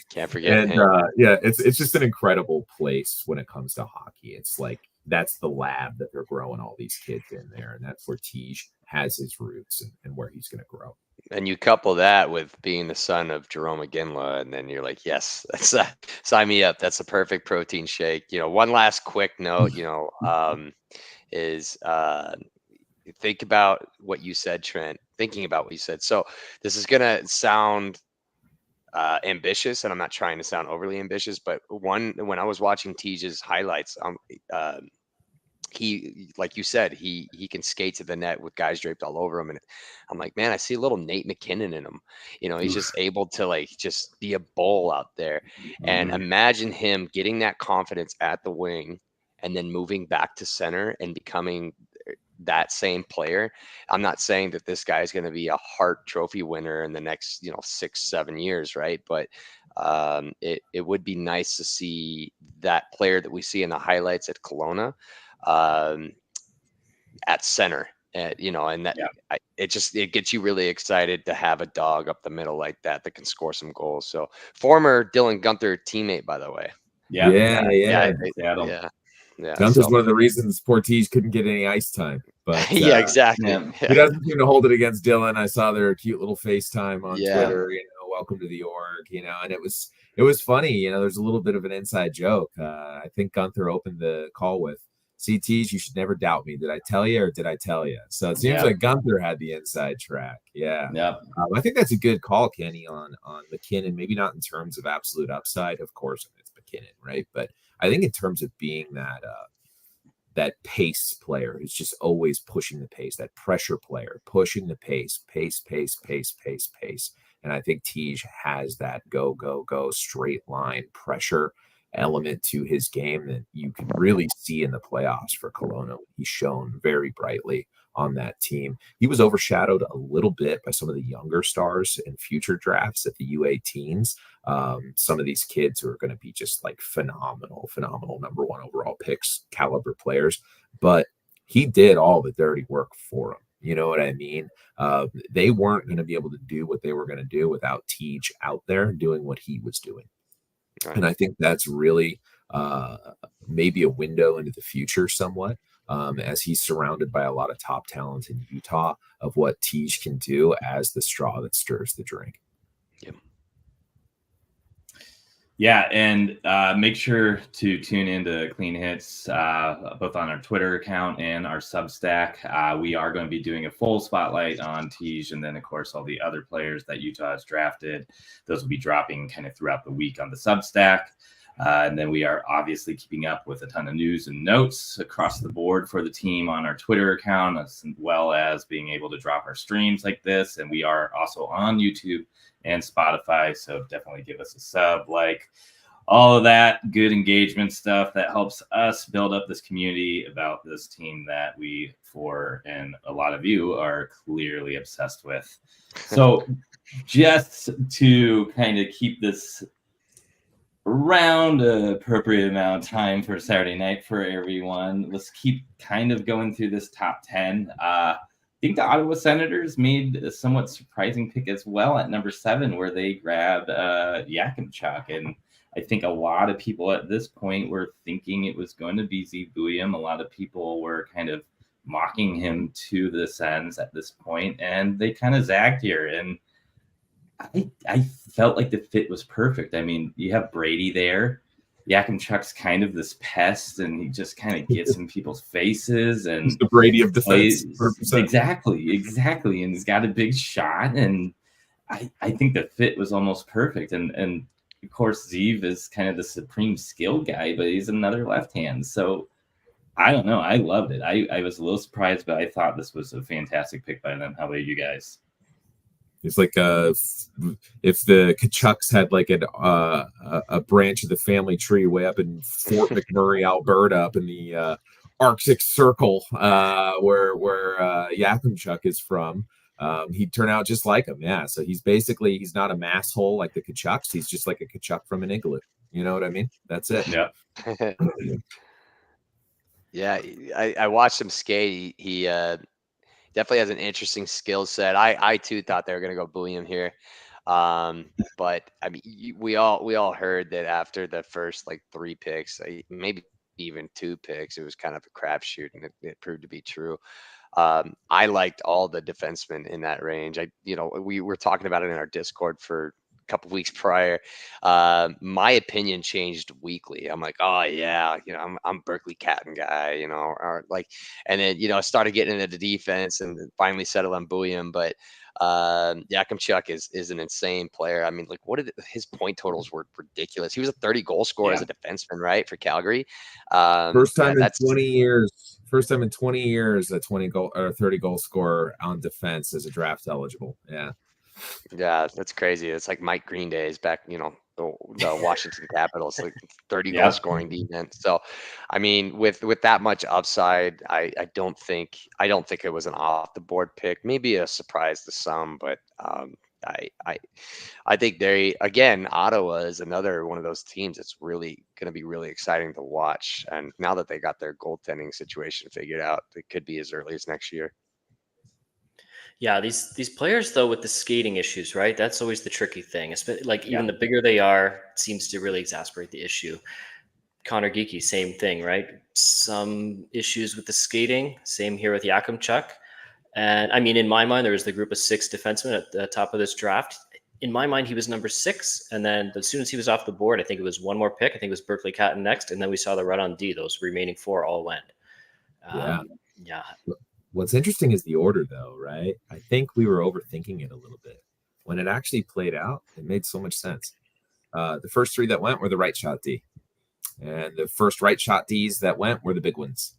Can't forget And him. it's just an incredible place when it comes to hockey. It's like that's the lab that they're growing all these kids in there, and that's where Tej has his roots and where he's going to grow. And you couple that with being the son of Jerome McGinley, and then you're like, yes, that's sign me up. That's a perfect protein shake. One last quick note, is think about what you said, Trent. Thinking about what you said. So this is gonna sound ambitious, and I'm not trying to sound overly ambitious, but when I was watching Tej's highlights, he, like you said, he can skate to the net with guys draped all over him, and I'm like, man, I see a little Nate McKinnon in him. He's just able to like just be a bull out there. And imagine him getting that confidence at the wing and then moving back to center and becoming that same player. I'm not saying that this guy is going to be a Hart Trophy winner in the next 6-7 years, right? But it would be nice to see that player that we see in the highlights at Kelowna at center, and that it gets you really excited to have a dog up the middle like that can score some goals. So former Dylan Gunther teammate, by the way. Yeah. Gunther's one of the reasons Portige couldn't get any ice time. But yeah, exactly. He doesn't seem to hold it against Dylan. I saw their cute little FaceTime on Twitter, welcome to the org, and it was funny. There's a little bit of an inside joke. I think Gunther opened the call with, CTs, you should never doubt me. Did I tell you or did I tell you? So it seems like Gunther had the inside track. Yeah. I think that's a good call, Kenny, on McKinnon. Maybe not in terms of absolute upside. Of course, it's McKinnon, right? But I think in terms of being that pace player who's just always pushing the pace, that pressure player, pushing the pace. And I think Tej has that go, straight line pressure element to his game that you can really see in the playoffs for Kelowna. He's shown very brightly on that team. He was overshadowed a little bit by some of the younger stars in future drafts at the U18s. Some of these kids who are going to be just like phenomenal number one overall picks, caliber players. But he did all the dirty work for him. You know what I mean? They weren't going to be able to do what they were going to do without Tej out there doing what he was doing. Right. And I think that's really maybe a window into the future somewhat, as he's surrounded by a lot of top talent in Utah of what Tej can do as the straw that stirs the drink. Yep. Yeah, and make sure to tune into Clean Hits, both on our Twitter account and our Substack. We are going to be doing a full spotlight on Tej, and then, of course, all the other players that Utah has drafted. Those will be dropping kind of throughout the week on the Substack. And then we are obviously keeping up with a ton of news and notes across the board for the team on our Twitter account, as well as being able to drop our streams like this. And we are also on YouTube and Spotify, so definitely give us a sub, like all of that good engagement stuff that helps us build up this community about this team that we, and a lot of you, are clearly obsessed with. So just to kind of keep this around an appropriate amount of time for Saturday night for everyone, let's keep kind of going through this top 10. I think the Ottawa Senators made a somewhat surprising pick as well at number 7, where they grabbed Yakimchuk. And I think a lot of people at this point were thinking it was going to be Z Buium. A lot of people were kind of mocking him to the Sens at this point, and they kind of zagged here. And I felt like the fit was perfect. I mean, you have Brady there. Yakimchuk's kind of this pest, and he just kind of gets in people's faces and He's the Brady of defense. Exactly. And he's got a big shot, and I think the fit was almost perfect. And of course, Zeev is kind of the supreme skill guy, but he's another left hand. So I don't know. I loved it. I was a little surprised, but I thought this was a fantastic pick by them. How about you guys? It's like if the Kachucks had like a branch of the family tree way up in Fort McMurray, Alberta, up in the Arctic Circle, where Yakimchuk is from, he'd turn out just like him. Yeah, so he's not a mass hole like the Kachucks. He's just like a Kachuk from an igloo. You know what I mean? That's it. Yeah. Yeah, I watched him skate. He definitely has an interesting skill set. I too thought they were going to go William here. But I mean, we all heard that after the first like 3 picks, maybe even 2 picks, it was kind of a crapshoot, and it proved to be true. I liked all the defensemen in that range. We were talking about it in our Discord for a couple weeks prior. My opinion changed weekly. I'm like, oh yeah, I'm Berkeley Catton guy, or like, and then I started getting into the defense and finally settled on Bouillon. But Yakimchuk is an insane player. I mean, like, his point totals were ridiculous. He was a 30 goal scorer as a defenseman, right, for Calgary. First time in 20 years, a 20 goal or 30 goal scorer on defense as a draft eligible. Yeah. Yeah, that's crazy. It's like Mike Green days back, the Washington Capitals, like 30 goal scoring defense. So, I mean, with that much upside, I don't think it was an off the board pick. Maybe a surprise to some, but I think Ottawa is another one of those teams that's really going to be really exciting to watch. And now that they got their goaltending situation figured out, it could be as early as next year. Yeah, these players though with the skating issues, right? That's always the tricky thing. Like even the bigger they are, it seems to really exacerbate the issue. Connor Geeky, same thing, right? Some issues with the skating. Same here with Yakimchuk. And I mean, in my mind, there was the group of 6 defensemen at the top of this draft. In my mind, he was number 6. And then as soon as he was off the board, I think it was one more pick. I think it was Berkeley Catton next. And then we saw the run on D. Those remaining 4 all went. Yeah. What's interesting is the order, though, right? I think we were overthinking it a little bit. When it actually played out, it made so much sense. The first 3 that went were the right shot D. And the first right shot Ds that went were the big ones.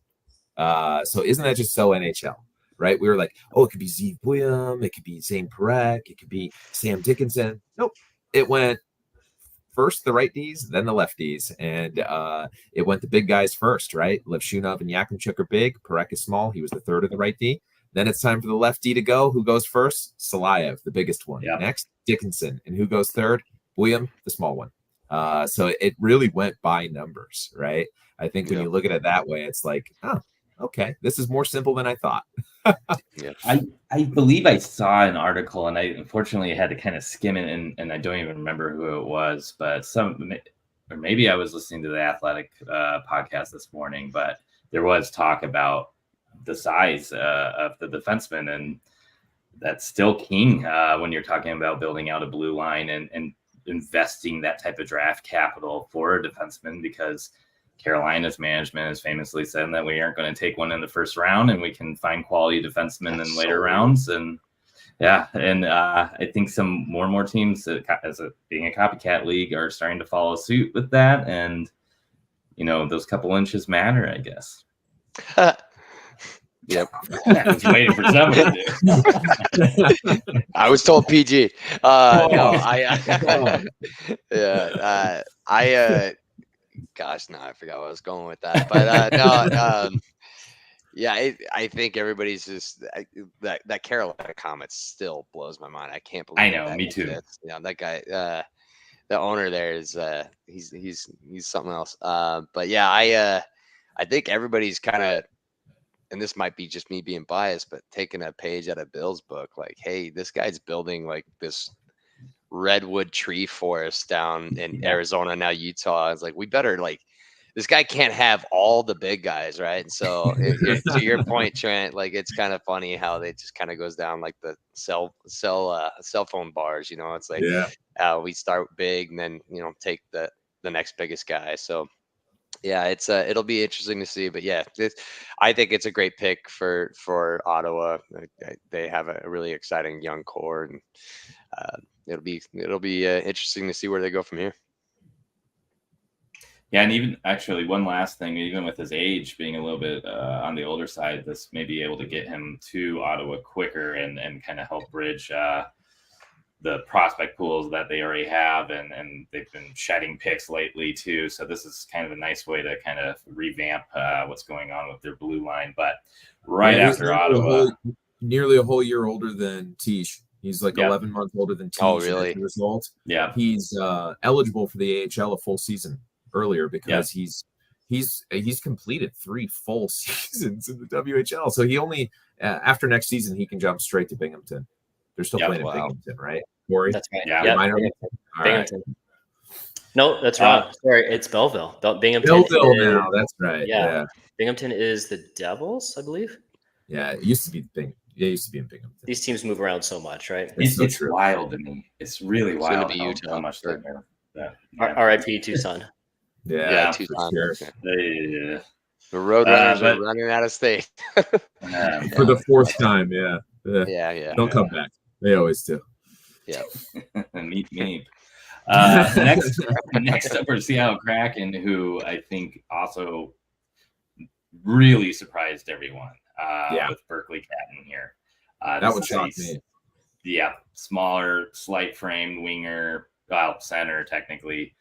So isn't that just so NHL, right? We were like, oh, it could be Zeev William, it could be Zane Parekh, it could be Sam Dickinson. Nope. It went first the right Ds, then the left Ds. And it went the big guys first, right? Levshunov and Yakimchuk are big. Parekh is small. He was the 3rd of the right D. Then it's time for the left D to go. Who goes first? Salayev, the biggest one. Yeah. Next, Dickinson. And who goes 3rd? William, the small one. So it really went by numbers, right? I think when you look at it that way, it's like, oh, okay, this is more simple than I thought. I believe I saw an article, and I unfortunately had to kind of skim it, and I don't even remember who it was, but or maybe I was listening to the Athletic podcast this morning, but there was talk about the size of the defenseman, and that's still king when you're talking about building out a blue line and investing that type of draft capital for a defenseman, because Carolina's management has famously said that we aren't going to take one in the first round, and we can find quality defensemen in later rounds. And I think some more and more teams, being a copycat league, are starting to follow suit with that. And those couple inches matter, I guess. Yep. I was waiting for somebody to do. I was told PG. Gosh, no, I forgot where I was going with that. But I think everybody's just that Carolina comment still blows my mind. I can't believe. I know, me too. That guy, the owner there is he's something else. But yeah, I think everybody's kind of, and this might be just me being biased, but taking a page out of Bill's book, like, hey, this guy's building like this redwood tree forest down in Arizona, now Utah. It's like, we better like this guy can't have all the big guys, right? So to your point, Trent, like it's kind of funny how they just kind of goes down like the cell phone bars. It's like we start big and then take the next biggest guy. So yeah, it'll be interesting to see. But yeah, I think it's a great pick for Ottawa. They have a really exciting young core, and it'll be interesting to see where they go from here. Yeah, and even actually one last thing, even with his age being a little bit on the older side, this may be able to get him to Ottawa quicker and kind of help bridge the prospect pools that they already have, and they've been shedding picks lately too. So this is kind of a nice way to kind of revamp what's going on with their blue line. But after Ottawa, nearly a whole year older than Tish. He's like 11 months older than Tish. Oh, really? As a result, yeah, he's eligible for the AHL a full season earlier because he's completed 3 full seasons in the WHL. So he only after next season he can jump straight to Binghamton. They're still playing in Binghamton, right? Corey? That's right. Yeah, Binghamton. No, that's wrong. Sorry, it's Belleville. Binghamton. Belleville now. That's right. Yeah. Binghamton is the Devils, I believe. Yeah, it used to be They used to be in Binghamton. These teams move around so much, right? It's wild to me. It's really wild to be Utah. how much they're there. RIP Tucson. Yeah, Tucson. for sure. Yeah. The Roadrunners are running out of state for the 4th time. Yeah. Don't come back. They always do. Yeah. Meep. Next up are Seattle Kraken, who I think also really surprised everyone with Berkeley Catton here. That would shock me. Yeah, smaller, slight framed winger, center technically.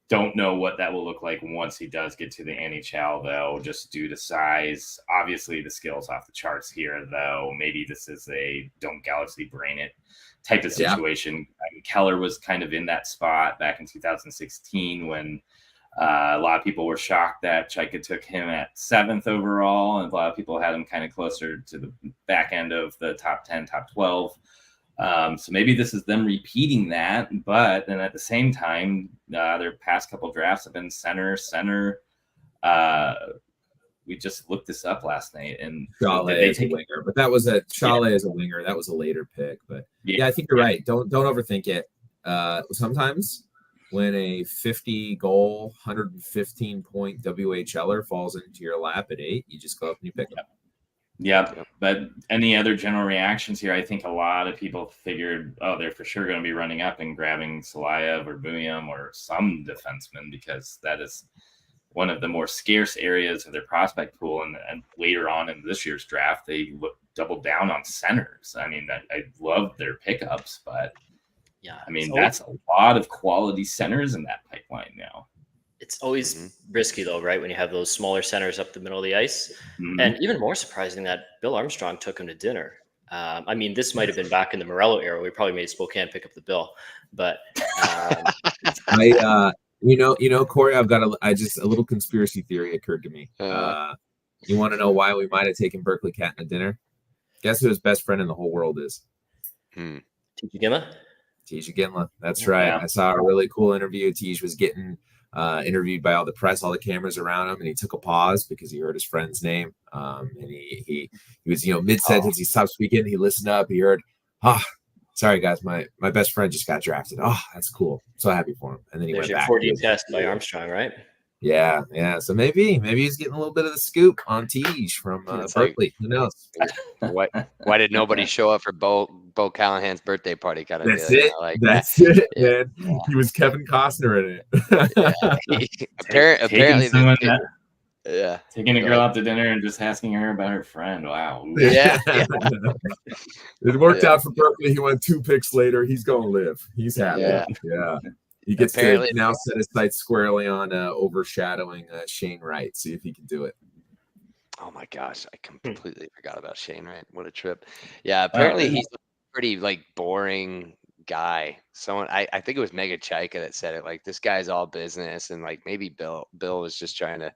Don't know what that will look like once he does get to the NHL, though, just due to size. Obviously, the skill's off the charts here, though. Maybe this is a don't galaxy brain it type of situation. I mean, Keller was kind of in that spot back in 2016 when a lot of people were shocked that Chaika took him at 7th overall, and a lot of people had him kind of closer to the back end of the top 10, top 12. So maybe this is them repeating that, but then at the same time, their past couple drafts have been center. We just looked this up last night, and Chalet is a winger, but that was Chalet is a winger. That was a later pick, but I think you're right. Don't overthink it. Sometimes when a 50-goal, 115-point WHLer falls into your lap at 8, you just go up and you pick him. Yeah, but any other general reactions here? I think a lot of people figured, they're for sure going to be running up and grabbing Salayev or Buyam or some defenseman, because that is one of the more scarce areas of their prospect pool. And later on in this year's draft, they doubled down on centers. I mean, I love their pickups, but that's a lot of quality centers in that pipeline now. It's always risky, though, right? When you have those smaller centers up the middle of the ice. And even more surprising that Bill Armstrong took him to dinner. This might have been back in the Morello era. We probably made Spokane pick up the bill. But Corey, I've got a little conspiracy theory occurred to me. You want to know why we might have taken Berkeley Catton to dinner? Guess who his best friend in the whole world is? Tisha Gimla? Tisha Gimla. That's right. Yeah. I saw a really cool interview. Tish was getting interviewed by all the press, all the cameras around him, and he took a pause because he heard his friend's name. And he was, mid-sentence, he stopped speaking, he listened up, he heard, sorry guys, my best friend just got drafted. Oh, that's cool. So happy for him. And then he went back. 4D test by Armstrong, right? Yeah. So maybe he's getting a little bit of the scoop on Tish from Berkeley. Who knows? Why did nobody show up for Bo Callahan's birthday party? Kind of. That's it. That's it, man. Yeah. He was Kevin Costner in it. Apparently, taking a girl out to dinner and just asking her about her friend. Wow. Yeah. It worked out for Berkeley. He went 2 picks later. He's gonna live. He's happy. Yeah. He gets to now set his sights squarely on overshadowing Shane Wright. See if he can do it. Oh my gosh, I completely forgot about Shane Wright. What a trip! Yeah, apparently he's pretty boring guy. Someone, I think it was Mega Chaika that said it. Like, this guy's all business, and like maybe Bill was just trying to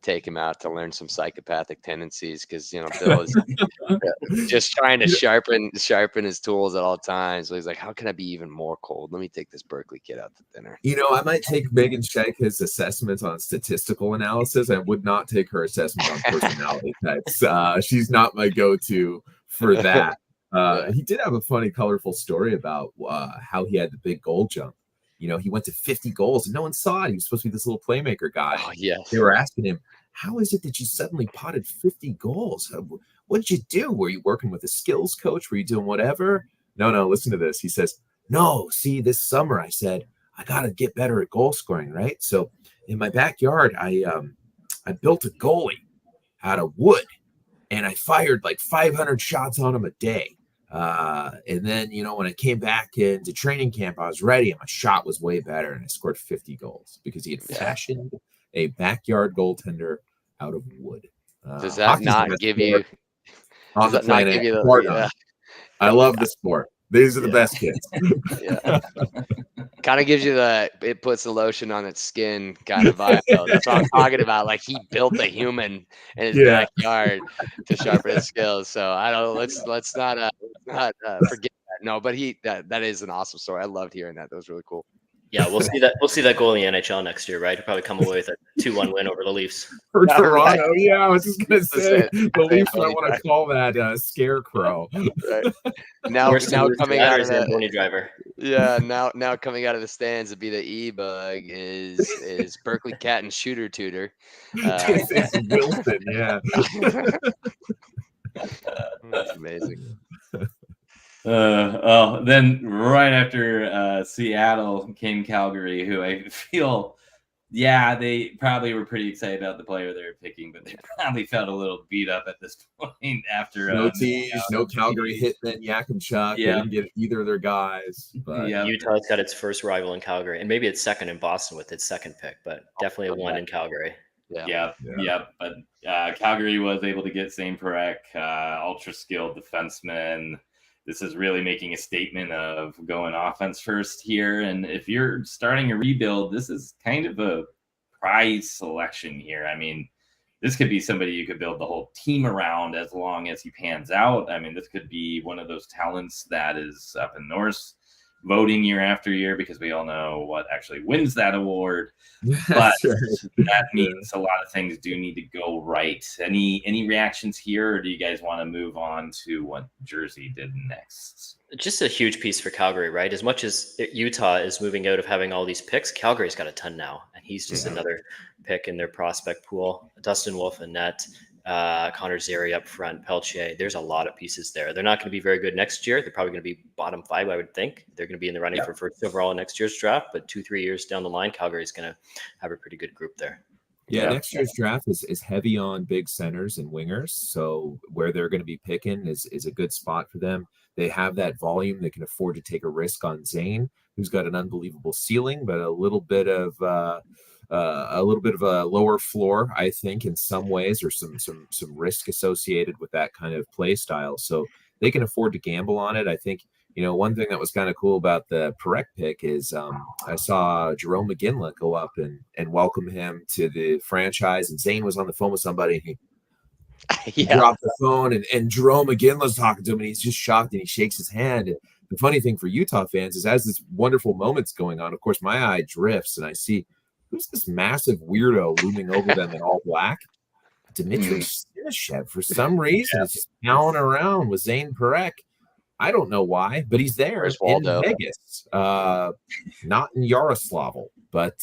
take him out to learn some psychopathic tendencies, because Bill is just trying to sharpen his tools at all times. So he's like, how can I be even more cold? Let me take this Berkeley kid out to dinner. I might take Megan Shaika's assessment on statistical analysis. I would not take her assessment on personality types. She's not my go-to for that. He did have a funny, colorful story about how he had the big goal jump. He went to 50 goals and no one saw it. He was supposed to be this little playmaker guy. Oh, yes. They were asking him, how is it that you suddenly potted 50 goals? What did you do? Were you working with a skills coach? Were you doing whatever? No, listen to this. He says, no, see, this summer I said, I got to get better at goal scoring, right? So in my backyard, I built a goalie out of wood and I fired like 500 shots on him a day. And then, when I came back into training camp, I was ready and my shot was way better and I scored 50 goals because he had fashioned a backyard goaltender out of wood. Does that not give you on the planet? I love the sport. These are the best kids. Kind of gives you it puts the lotion on its skin kind of vibe. Though. That's what I'm talking about. Like, he built a human in his backyard to sharpen his skills. So I don't. Let's not forget that. No, but that is an awesome story. I loved hearing that. That was really cool. Yeah, we'll see that. We'll see that goal in the NHL next year, right? He'll probably come away with a 2-1 win over the Leafs. For Toronto, I was just gonna say the Leafs. I want to call that scarecrow. Right. Now coming out of the pony driver. Yeah, now coming out of the stands to be the E-bug is Berkeley Cat and Shooter Tutor. It's Wilson, yeah. That's amazing. Then right after Seattle came Calgary, who I feel, they probably were pretty excited about the player they were picking, but they probably felt a little beat up at this point after no Calgary hit Ben Yakimchuk. They didn't get either of their guys. But Utah's got its first rival in Calgary, and maybe its second in Boston with its second pick, but definitely a one in Calgary. But Calgary was able to get Zane Parekh, ultra skilled defenseman. This is really making a statement of going offense first here. And if you're starting a rebuild, this is kind of a prize selection here. I mean, this could be somebody you could build the whole team around as long as he pans out. I mean, this could be one of those talents that is up in Norse voting year after year, because we all know what actually wins that award. But that means a lot of things do need to go right. Any reactions here, or do you guys want to move on to what Jersey did next? Just a huge piece for Calgary, right? As much as Utah is moving out of having all these picks, Calgary's got a ton now, and he's just another pick in their prospect pool. Dustin Wolf and net. Connor Zary up front, Peltier. There's a lot of pieces there. They're not going to be very good next year. They're probably going to be bottom 5, I would think. They're going to be in the running for first overall in next year's draft, but 2-3 years down the line, Calgary's going to have a pretty good group there. Next year's draft is heavy on big centers and wingers. So where they're going to be picking is a good spot for them. They have that volume. They can afford to take a risk on Zane, who's got an unbelievable ceiling, but a little bit of a lower floor, I think, in some ways, or some risk associated with that kind of play style. So they can afford to gamble on it. I think, one thing that was kind of cool about the Parekh pick is I saw Jerome McGinley go up and welcome him to the franchise, and Zane was on the phone with somebody, and he dropped the phone, and Jerome McGinley's talking to him, and he's just shocked, and he shakes his hand. And the funny thing for Utah fans is, as this wonderful moment's going on, of course, my eye drifts, and I see, who's this massive weirdo looming over them in all black? Dmitry Sinishev, for some reason, is just howling around with Zane Parekh. I don't know why, but he's there in Vegas, not in Yaroslavl. But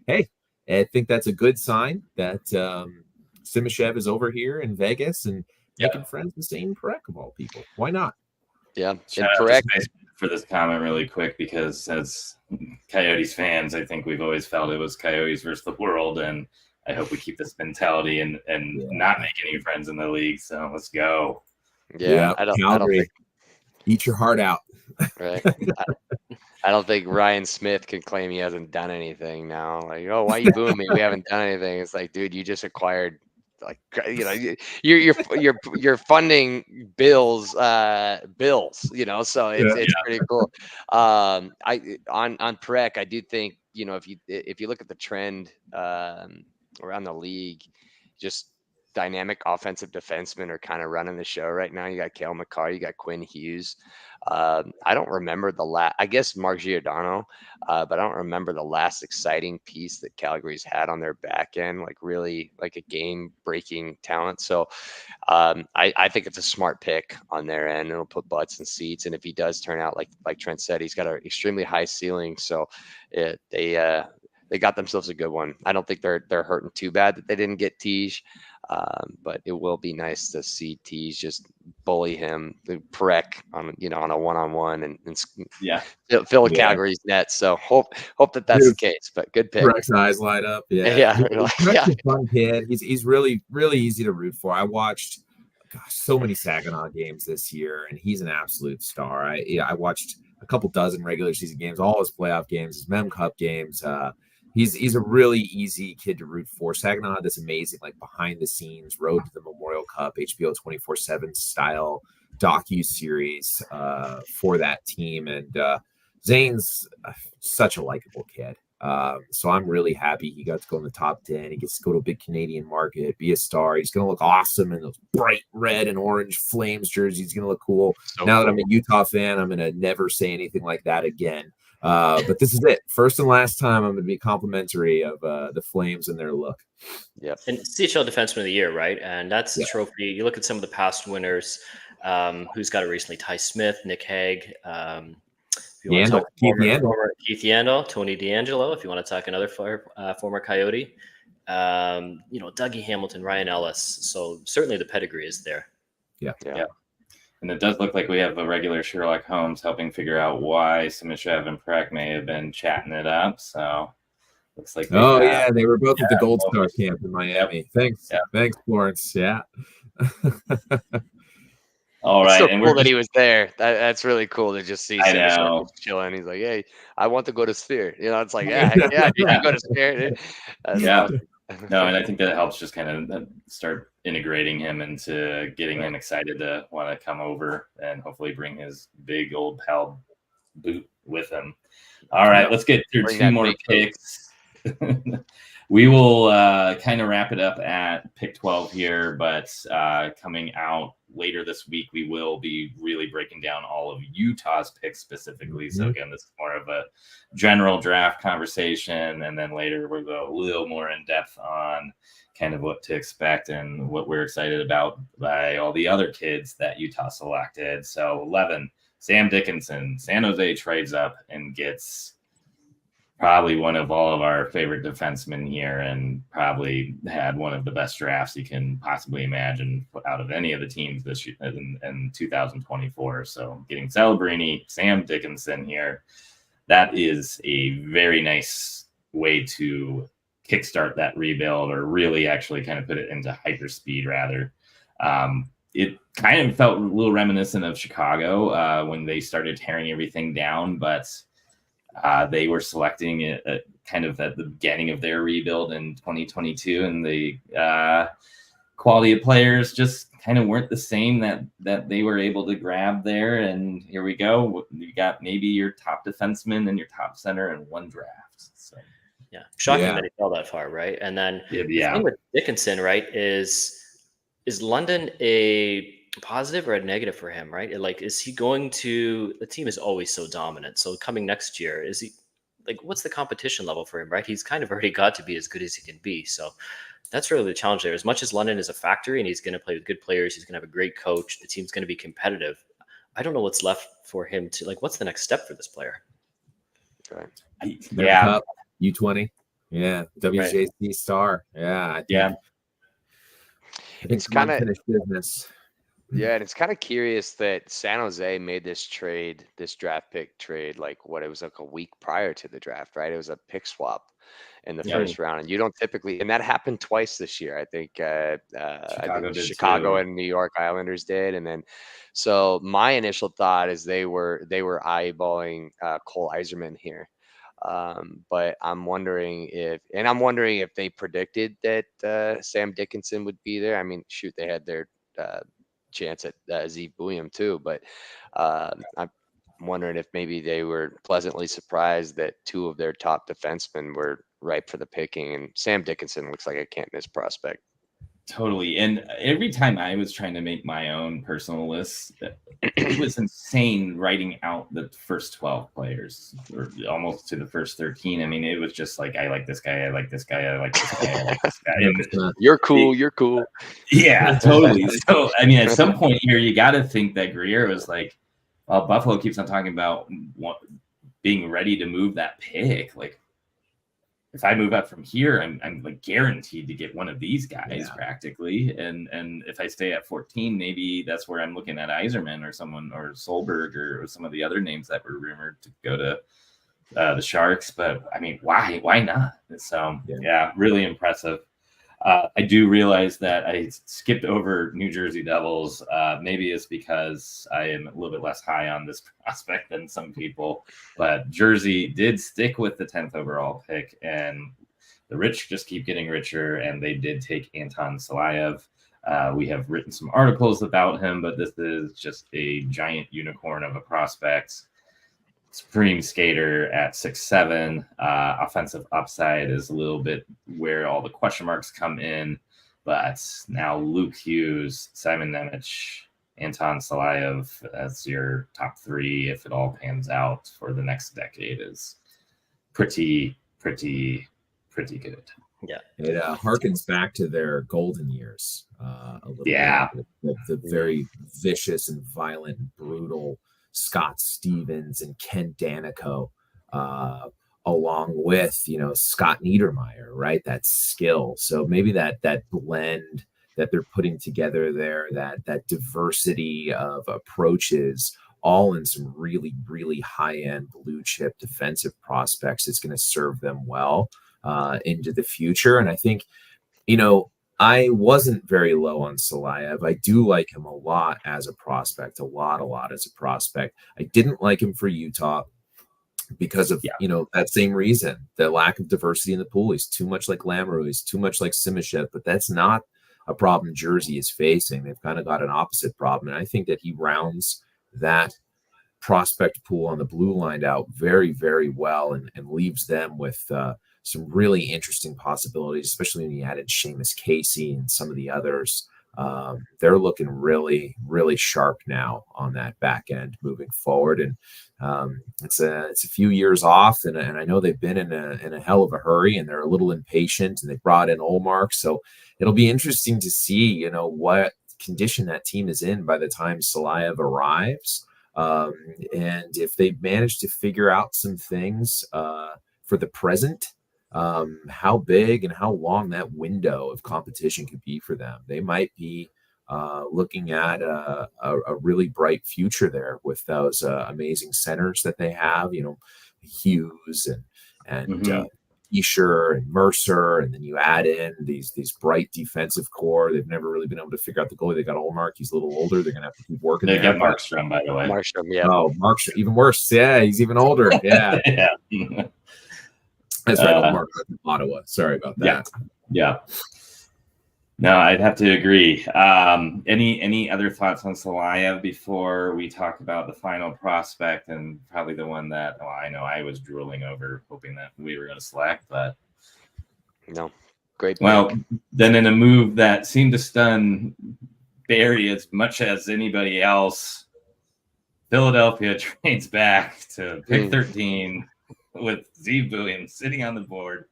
hey, I think that's a good sign that Sinishev is over here in Vegas and making friends with Zane Parekh, of all people. Why not? Yeah, and Parekh, for this comment really quick, because as Coyotes fans, I think we've always felt it was Coyotes versus the world, and I hope we keep this mentality and not make any friends in the league. So let's go. I don't think, eat your heart out. Right. I don't think Ryan Smith can claim he hasn't done anything now. Like, oh, why are you booing me? We haven't done anything. It's like, dude, you just acquired like, you know, you're funding bills, you know, so it's pretty cool. On Prek, I do think, you know, if you look at the trend around the league, just dynamic offensive defensemen are kind of running the show right now. You got Cale Makar, you got Quinn Hughes. I don't remember I guess Mark Giordano, but I don't remember the last exciting piece that Calgary's had on their back end, like really like a game breaking talent. So I think it's a smart pick on their end. It'll put butts in seats. And if he does turn out like Trent said, he's got an extremely high ceiling. So they got themselves a good one. I don't think they're hurting too bad that they didn't get Tej. But it will be nice to see Tej just bully him, the Prek on a one-on-one and fill Calgary's net. So hope that's the case. But good pick. Preck's eyes light up. Yeah. Preck's a fun kid. He's really, really easy to root for. I watched so many Saginaw games this year, and he's an absolute star. I watched a couple dozen regular season games, all his playoff games, his Mem Cup games. He's a really easy kid to root for. Saginaw had this amazing, like, behind the scenes Road to the Memorial Cup HBO 24/7 style docu-series for that team. And Zane's such a likable kid. So I'm really happy he got to go in the top 10. He gets to go to a big Canadian market, be a star. He's going to look awesome in those bright red and orange Flames jerseys. He's going to look cool. Now that I'm a Utah fan, I'm going to never say anything like that again. But this is it. First and last time I'm going to be complimentary of the Flames and their look. Yep. And CHL Defenseman of the Year, right? And that's the trophy. You look at some of the past winners. Who's got it recently? Ty Smith, Nick Hague. Keith Yandel, Tony D'Angelo. If you want to talk another former Coyote. Dougie Hamilton, Ryan Ellis. So certainly the pedigree is there. Yeah. And it does look like we have a regular Sherlock Holmes helping figure out why Simishev and Prek may have been chatting it up. So looks like they were both at the Gold Star camp in Miami. Thanks, Florence. Yeah. All right, it's so cool that he was there. That's really cool to just see Simishev chilling. He's like, "Hey, I want to go to Sphere." It's like, you can go to Sphere. Awesome. No, and I think that helps just kind of start integrating him into getting him excited to want to come over and hopefully bring his big old pal Boot with him. All right, let's get through two more picks. We will kind of wrap it up at pick 12 here, but coming out later this week, we will be really breaking down all of Utah's picks specifically. So again, this is more of a general draft conversation, and then later we'll go a little more in depth on kind of what to expect and what we're excited about by all the other kids that Utah selected. So 11, Sam Dickinson. San Jose trades up and gets probably one of all of our favorite defensemen here, and probably had one of the best drafts you can possibly imagine out of any of the teams this year in 2024. So getting Celebrini, Sam Dickinson here, that is a very nice way to kickstart that rebuild, or really actually kind of put it into hyperspeed rather. It kind of felt a little reminiscent of Chicago when they started tearing everything down, but they were selecting it kind of at the beginning of their rebuild in 2022, and the quality of players just kind of weren't the same that they were able to grab there. And here we go. You got maybe your top defenseman and your top center in one draft. So shocking that he fell that far, right? And then the thing with Dickinson, right, is London a positive or a negative for him, right? Like, is he going to, the team is always so dominant. So coming next year, is he like, what's the competition level for him, right? He's kind of already got to be as good as he can be. So that's really the challenge there. As much as London is a factory and he's going to play with good players, he's going to have a great coach, the team's going to be competitive. I don't know what's left for him to, like, what's the next step for this player? Okay. Yeah. U20. Yeah. WJC star. Yeah. It's kind of business. Yeah, and it's kind of curious that San Jose made this draft pick trade, like it was like a week prior to the draft, right? It was a pick swap in the first round, and you don't typically, and that happened twice this year. I think Chicago and New York Islanders did, and then so my initial thought is they were eyeballing Cole Eiserman here. But I'm wondering if they predicted that Sam Dickinson would be there. I mean, shoot, they had their chance at Zeke Williams too, but I'm wondering if maybe they were pleasantly surprised that two of their top defensemen were ripe for the picking, and Sam Dickinson looks like a can't miss prospect. Totally. And every time I was trying to make my own personal list, it was insane writing out the first 12 players or almost to the first 13. I mean, it was just like, I like this guy, I like this guy, I like this guy, I like this guy. And you're cool. Yeah, totally. So, I mean, at some point here, you got to think that Greer was like, well, Buffalo keeps on talking about being ready to move that pick. Like, if I move up from here, I'm like guaranteed to get one of these guys practically. And if I stay at 14, maybe that's where I'm looking at Yzerman or someone, or Solberg or some of the other names that were rumored to go to the Sharks. But I mean, why not? So yeah, really impressive. I do realize that I skipped over New Jersey Devils. Maybe it's because I am a little bit less high on this prospect than some people, but Jersey did stick with the 10th overall pick, and the rich just keep getting richer, and they did take Anton Salayev. We have written some articles about him, but this is just a giant unicorn of a prospect. Supreme skater at 6'7". Offensive upside is a little bit where all the question marks come in, but now Luke Hughes, Simon Nemec, Anton Salayev as your top three, if it all pans out for the next decade, is pretty good. Yeah, it harkens back to their golden years a little bit. The very vicious and violent and brutal Scott Stevens and Ken Danico, along with Scott Niedermayer, right? That skill. So maybe that blend that they're putting together there, that diversity of approaches, all in some really, really high-end blue chip defensive prospects, is going to serve them well into the future. And I think, I wasn't very low on Salayev. I do like him a lot as a prospect, a lot as a prospect. I didn't like him for Utah because of, that same reason, the lack of diversity in the pool. He's too much like Lamoureux. He's too much like Simashev, but that's not a problem Jersey is facing. They've kind of got an opposite problem. And I think that he rounds that prospect pool on the blue line out very, very well, and leaves them with some really interesting possibilities, especially when you add in Seamus Casey and some of the others. They're looking really, really sharp now on that back end moving forward. And it's a few years off, and I know they've been in a hell of a hurry, and they're a little impatient, and they brought in Olmark. So it'll be interesting to see, what condition that team is in by the time Salayev arrives. And if they've managed to figure out some things for the present, how big and how long that window of competition could be for them. They might be looking at a really bright future there with those amazing centers that they have, Hughes and Escher and Mercer, and then you add in these bright defensive core. They've never really been able to figure out the goalie. They got Olmark. He's a little older. They're going to have to keep working. They got Markstrom, by the way. Markstrom, yeah. Oh, Markstrom, even worse. Yeah, he's even older. Yeah. Yeah. That's right. Mark Ottawa. Sorry about that. Yeah. No, I'd have to agree. Any other thoughts on Salayev before we talk about the final prospect, and probably the one that I know I was drooling over, hoping that we were going to select, but no, great. Well, then in a move that seemed to stun Barry as much as anybody else, Philadelphia trades back to pick 13. With Zeke Williams sitting on the board.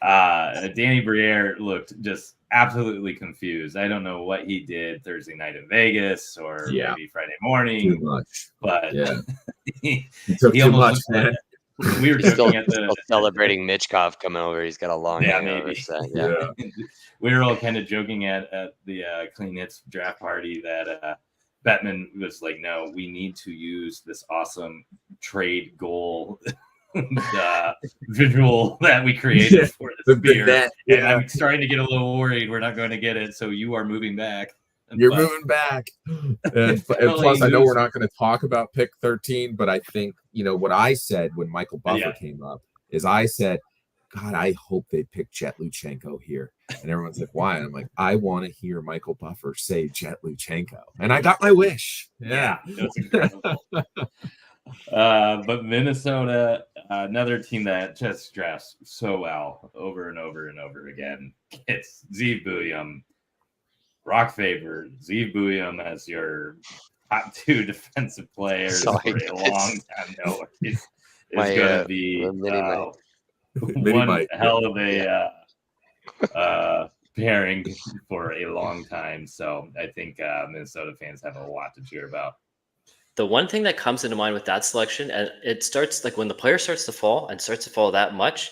Danny Briere looked just absolutely confused. I don't know what he did Thursday night in Vegas or maybe Friday morning. Too much. But he took too much, man. We were still celebrating Mitchkov coming over. He's got a long maybe. We were all kind of joking at the Clean Hits draft party that Bettman was like, no, we need to use this awesome trade goal visual that we created for the beer. And I'm starting to get a little worried we're not going to get it. So you are moving back. You're moving back. And plus, I know we're not going to talk about pick 13, but I think, what I said when Michael Buffer came up is I said, God, I hope they pick Jet Luchenko here. And everyone's like, why? And I'm like, I want to hear Michael Buffer say Jet Luchenko. And I got my wish. Yeah. It was incredible. But Minnesota, another team that just drafts so well over and over and over again. It's Zeev Buium, Brock Faber, Zeev Buium as your top 2 defensive players for a long time. No, it's going to be one hell of a pairing for a long time. So I think Minnesota fans have a lot to cheer about. The one thing that comes into mind with that selection, and it starts like when the player starts to fall and starts to fall that much,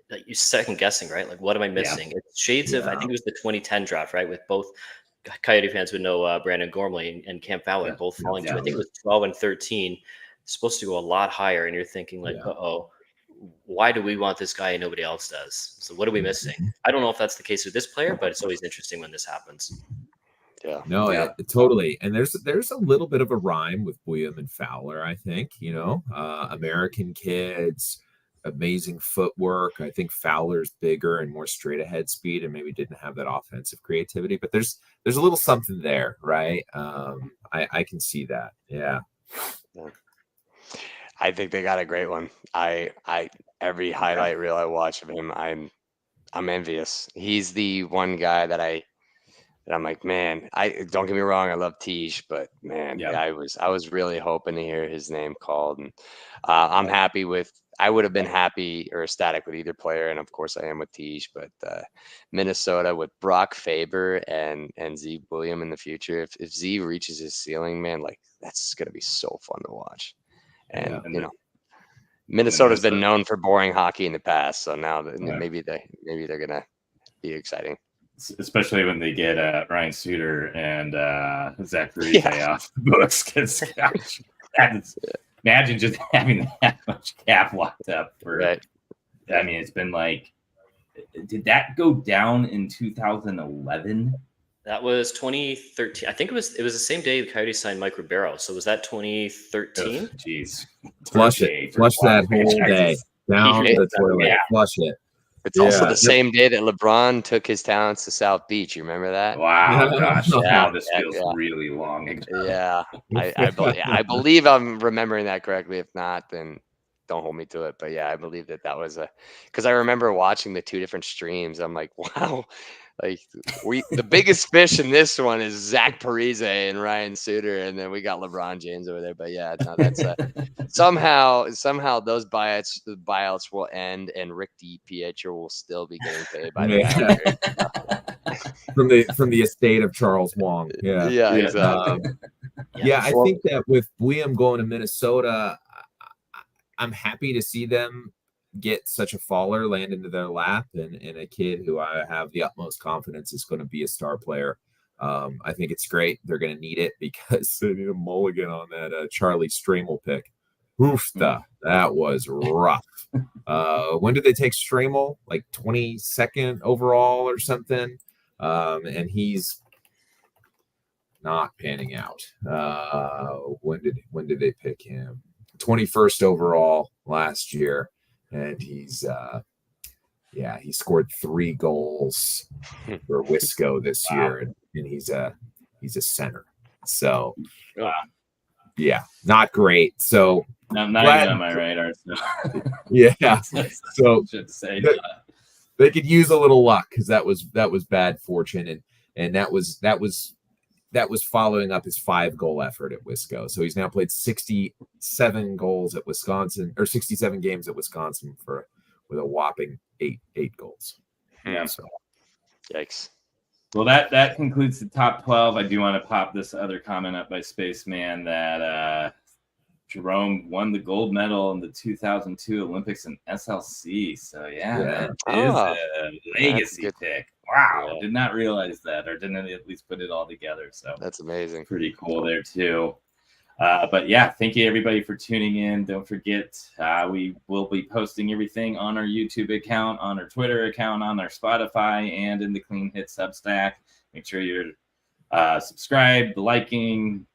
that you second guessing, right? Like, what am I missing? Yeah. It's shades of, I think it was the 2010 draft, right? With both Coyote fans would know Brandon Gormley and Cam Fowler both falling to, I think it was 12 and 13. It's supposed to go a lot higher. And you're thinking like, why do we want this guy and nobody else does? So what are we missing? I don't know if that's the case with this player, but it's always interesting when this happens. Yeah. No, totally. And there's a little bit of a rhyme with Buium and Fowler, I think, American kids, amazing footwork. I think Fowler's bigger and more straight ahead speed and maybe didn't have that offensive creativity, but there's a little something there, right? I can see that. Yeah. I think they got a great one. I every highlight reel I watch of him, I'm envious. He's the one guy that I'm like, man, I don't get me wrong, I love Tej, but man, I was really hoping to hear his name called, and I'm happy with. I would have been happy or ecstatic with either player, and of course I am with Tej, but Minnesota with Brock Faber and Zeev Buium in the future. If Zeev reaches his ceiling, man, like that's gonna be so fun to watch. And Minnesota's been known for boring hockey in the past, so now maybe they're gonna be exciting. Especially when they get Ryan Suter and Zach Parise off the books. Because imagine just having that much cap locked up for. Right. I mean, it's been like, did that go down in 2011? That was 2013. I think it was the same day the Coyotes signed Mike Ribeiro. So was that 2013? Jeez, flush that whole day down the toilet. Yeah. Flush it. It's also the same day that LeBron took his talents to South Beach. You remember that? Wow, gosh, wow, this feels really long ago. Yeah, I believe I'm remembering that correctly. If not, then don't hold me to it. But yeah, I believe that was because I remember watching the 2 different streams. I'm like, wow. Like the biggest fish in this one is Zach Parise and Ryan Suter, and then we got LeBron James over there. But yeah, no, that's somehow those buyouts will end, and Rick DiPietro will still be getting paid by the from the estate of Charles Wong. Yeah, exactly. I think that with Buium going to Minnesota, I'm happy to see them get such a faller land into their lap and a kid who I have the utmost confidence is going to be a star player. I think it's great. They're going to need it because they need a mulligan on that Charlie Stramel pick. Oofta, that was rough. When did they take Stramel? Like 22nd overall or something? And he's not panning out. When did they pick him? 21st overall last year. And he's he scored 3 goals for Wisco this year, and he's a center. So not great. So not even on my radar. So. So should say they could use a little luck because that was bad fortune, and that was following up his 5-goal effort at Wisco. So he's now played 67 goals at Wisconsin, or 67 games at Wisconsin with a whopping 8 goals. Yeah. So, yikes. Well, that concludes the top 12. I do want to pop this other comment up by Spaceman that Jerome won the gold medal in the 2002 Olympics in SLC. So that is a legacy pick. Wow, did not realize that, or didn't at least put it all together. So that's amazing. Pretty cool there too. But yeah, thank you everybody for tuning in. Don't forget, we will be posting everything on our YouTube account, on our Twitter account, on our Spotify, and in the Clean Hit Substack. Make sure you're Subscribe, liking,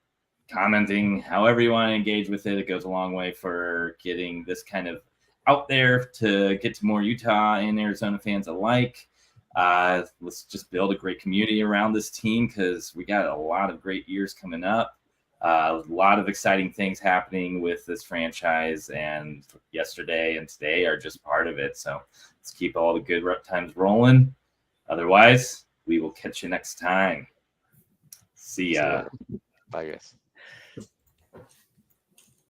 commenting, however you want to engage with it. It goes a long way for getting this kind of out there to get to more Utah and Arizona fans alike. Let's just build a great community around this team because we got a lot of great years coming up. A lot of exciting things happening with this franchise, and yesterday and today are just part of it. So let's keep all the good times rolling. Otherwise, we will catch you next time. See ya. Bye, guys.